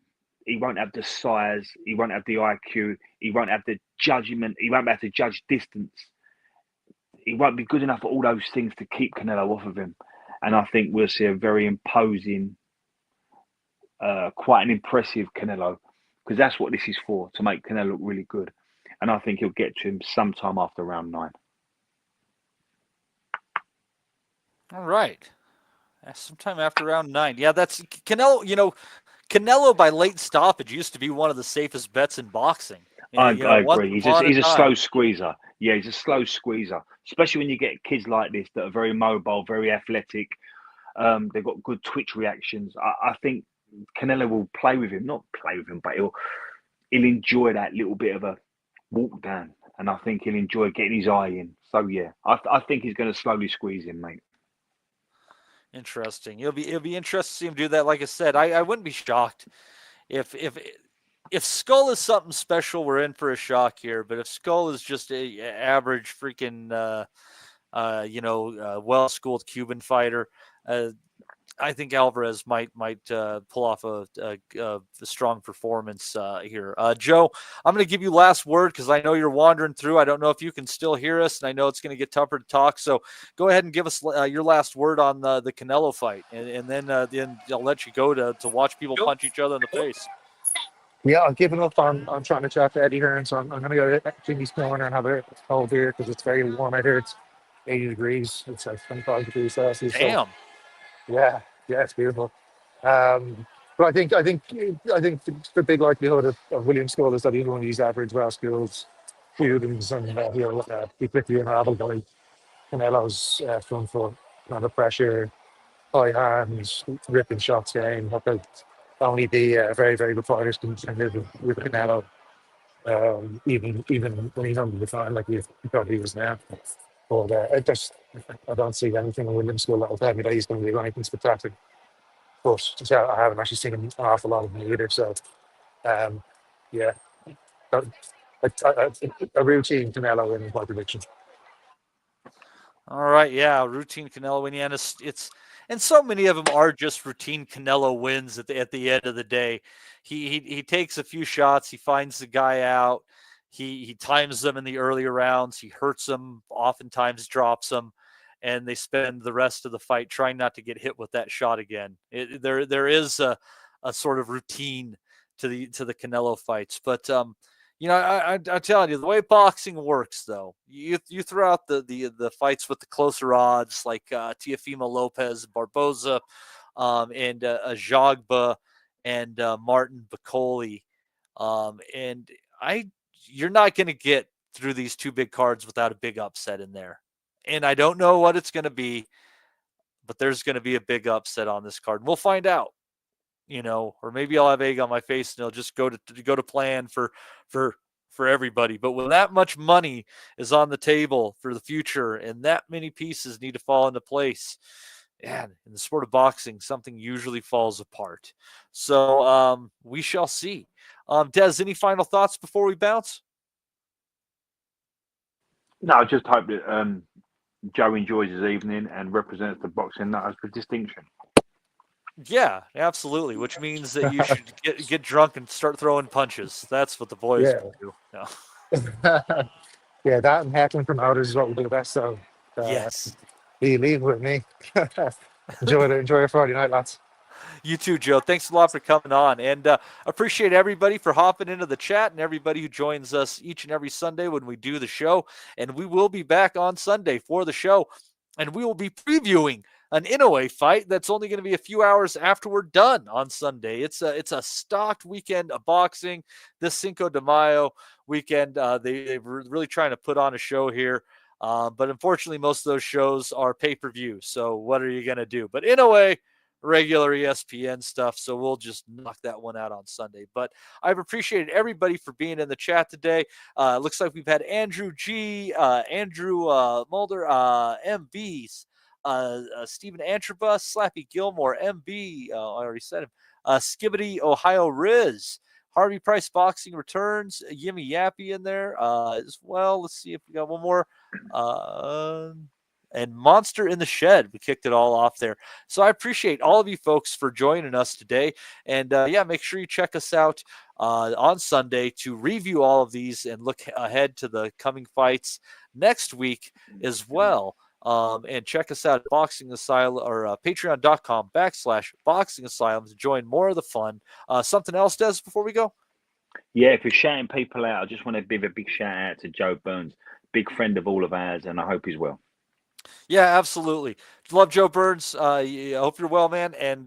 size, he won't have the IQ, he won't have the judgment, he won't be able to judge distance. He won't be good enough at all those things to keep Canelo off of him. And I think we'll see a very imposing, quite an impressive Canelo, because that's what this is for, to make Canelo look really good. And I think he'll get to him sometime after round 9. All right. Sometime after round 9. Yeah, that's Canelo. Canelo by late stoppage used to be one of the safest bets in boxing. I agree. He's a slow squeezer. Yeah, he's a slow squeezer, especially when you get kids like this that are very mobile, very athletic. They've got good twitch reactions. I think Canelo will play with him, not play with him, but he'll enjoy that little bit of a walk down, and I think he'll enjoy getting his eye in. So yeah, I think he's going to slowly squeeze him, mate. Interesting. It'll be interesting to see him do that. Like I said, I wouldn't be shocked if Skull is something special. We're in for a shock here. But if Skull is just a average freaking well-schooled Cuban fighter, I think Alvarez might pull off a strong performance here. Joe, I'm going to give you last word because I know you're wandering through. I don't know if you can still hear us, and I know it's going to get tougher to talk. So go ahead and give us your last word on the Canelo fight, and then I'll let you go to watch people punch each other in the face. Yeah, I've given up on trying to chat to Eddie Hearn, so I'm going to go to Jimmy's Corner and have a cold beer because it's very warm out here. It's 80 degrees. It's like 25 degrees Celsius. Damn. So, yeah, it's beautiful. But I think the big likelihood of William Skull is that he's one of these average rascals, Cubans, and he'll be quickly unraveled by Canelo's front foot, under pressure, high hands, ripping shots game. Only the very, very good fighters can live with Canelo, even when he's under the fire like he probably was now. But I don't see anything in William Skull that will tell me that he's going to do anything spectacular. But I haven't actually seen an awful lot of him either. So, yeah, a routine Canelo win is my prediction. All right, yeah, routine Canelo win. Yeah, and so many of them are just routine Canelo wins at the end of the day. He takes a few shots, he finds the guy out, he times them in the earlier rounds, he hurts them, oftentimes drops them, and they spend the rest of the fight trying not to get hit with that shot again. There is a sort of routine to the Canelo fights, but I tell you, the way boxing works, though, you throw out the fights with the closer odds, like Teofimo Lopez, Barboza, and Ajagba, and Martin Bacoli, and you're not going to get through these two big cards without a big upset in there. And I don't know what it's going to be, but there's going to be a big upset on this card. And we'll find out. Or maybe I'll have egg on my face and it'll just go to plan for everybody. But when that much money is on the table for the future and that many pieces need to fall into place, and in the sport of boxing, something usually falls apart. So we shall see. Des, any final thoughts before we bounce? No, I just hope that Joe enjoys his evening and represents the boxing Nuthouse with distinction. Yeah, absolutely. Which means that you should get drunk and start throwing punches. That's what the boys Yeah. do. No. Yeah, that and heckling promoters is what we do best. So, Yes. leave it with me. Enjoy your Friday night, lads. You too, Joe. Thanks a lot for coming on, and appreciate everybody for hopping into the chat and everybody who joins us each and every Sunday when we do the show. And we will be back on Sunday for the show, and we will be previewing an Inoue fight that's only going to be a few hours after we're done on Sunday. It's a stocked weekend of boxing. This Cinco de Mayo weekend, they're really trying to put on a show here. But unfortunately, most of those shows are pay-per-view. So what are you going to do? But Inoue, regular ESPN stuff, so we'll just knock that one out on Sunday. But I've appreciated everybody for being in the chat today. Looks like we've had Andrew G, Andrew Mulder, MBs, Stephen Antrobus, Slappy Gilmore, MB, I already said him, Skibbity Ohio Riz, Harvey Price Boxing returns, Yimmy Yappy in there as well. Let's see if we got one more. And Monster in the Shed. We kicked it all off there. So I appreciate all of you folks for joining us today. And make sure you check us out on Sunday to review all of these and look ahead to the coming fights next week as well. And check us out at Boxing Asylum or patreon.com/Boxing Asylum to join more of the fun. Something else, Des, before we go? Yeah, if we're shouting people out, I just want to give a big shout out to Joe Burns, big friend of all of ours, and I hope he's well. Yeah, absolutely. Love Joe Burns. I hope you're well, man. And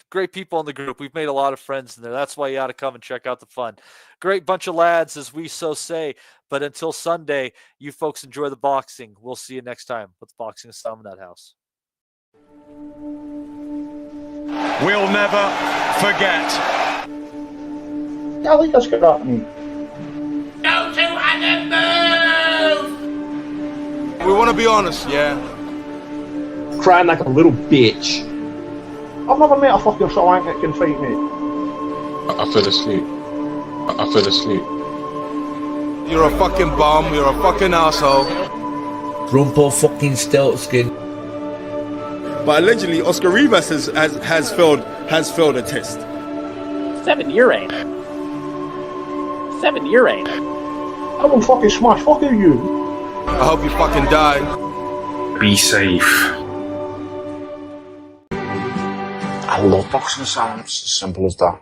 great people in the group. We've made a lot of friends in there. That's why you ought to come and check out the fun. Great bunch of lads, as we so say. But until Sunday, you folks enjoy the boxing. We'll see you next time with Boxing Asylum Nuthouse. We'll never forget. Yeah, I think that's good happening. Go to and move! We want to be honest, yeah? Crying like a little bitch. I've never met a fucking swank that can fight me. I fell asleep. I fell asleep. You're a fucking bum, you're a fucking asshole. Rumpo fucking Steltskin. But allegedly, Oscar Rivas has failed a test. 7-year ain't. 7-year ain't. I will fucking smash fuck you. I hope you fucking die. Be safe. I love Boxing Asylum. It's as simple as that.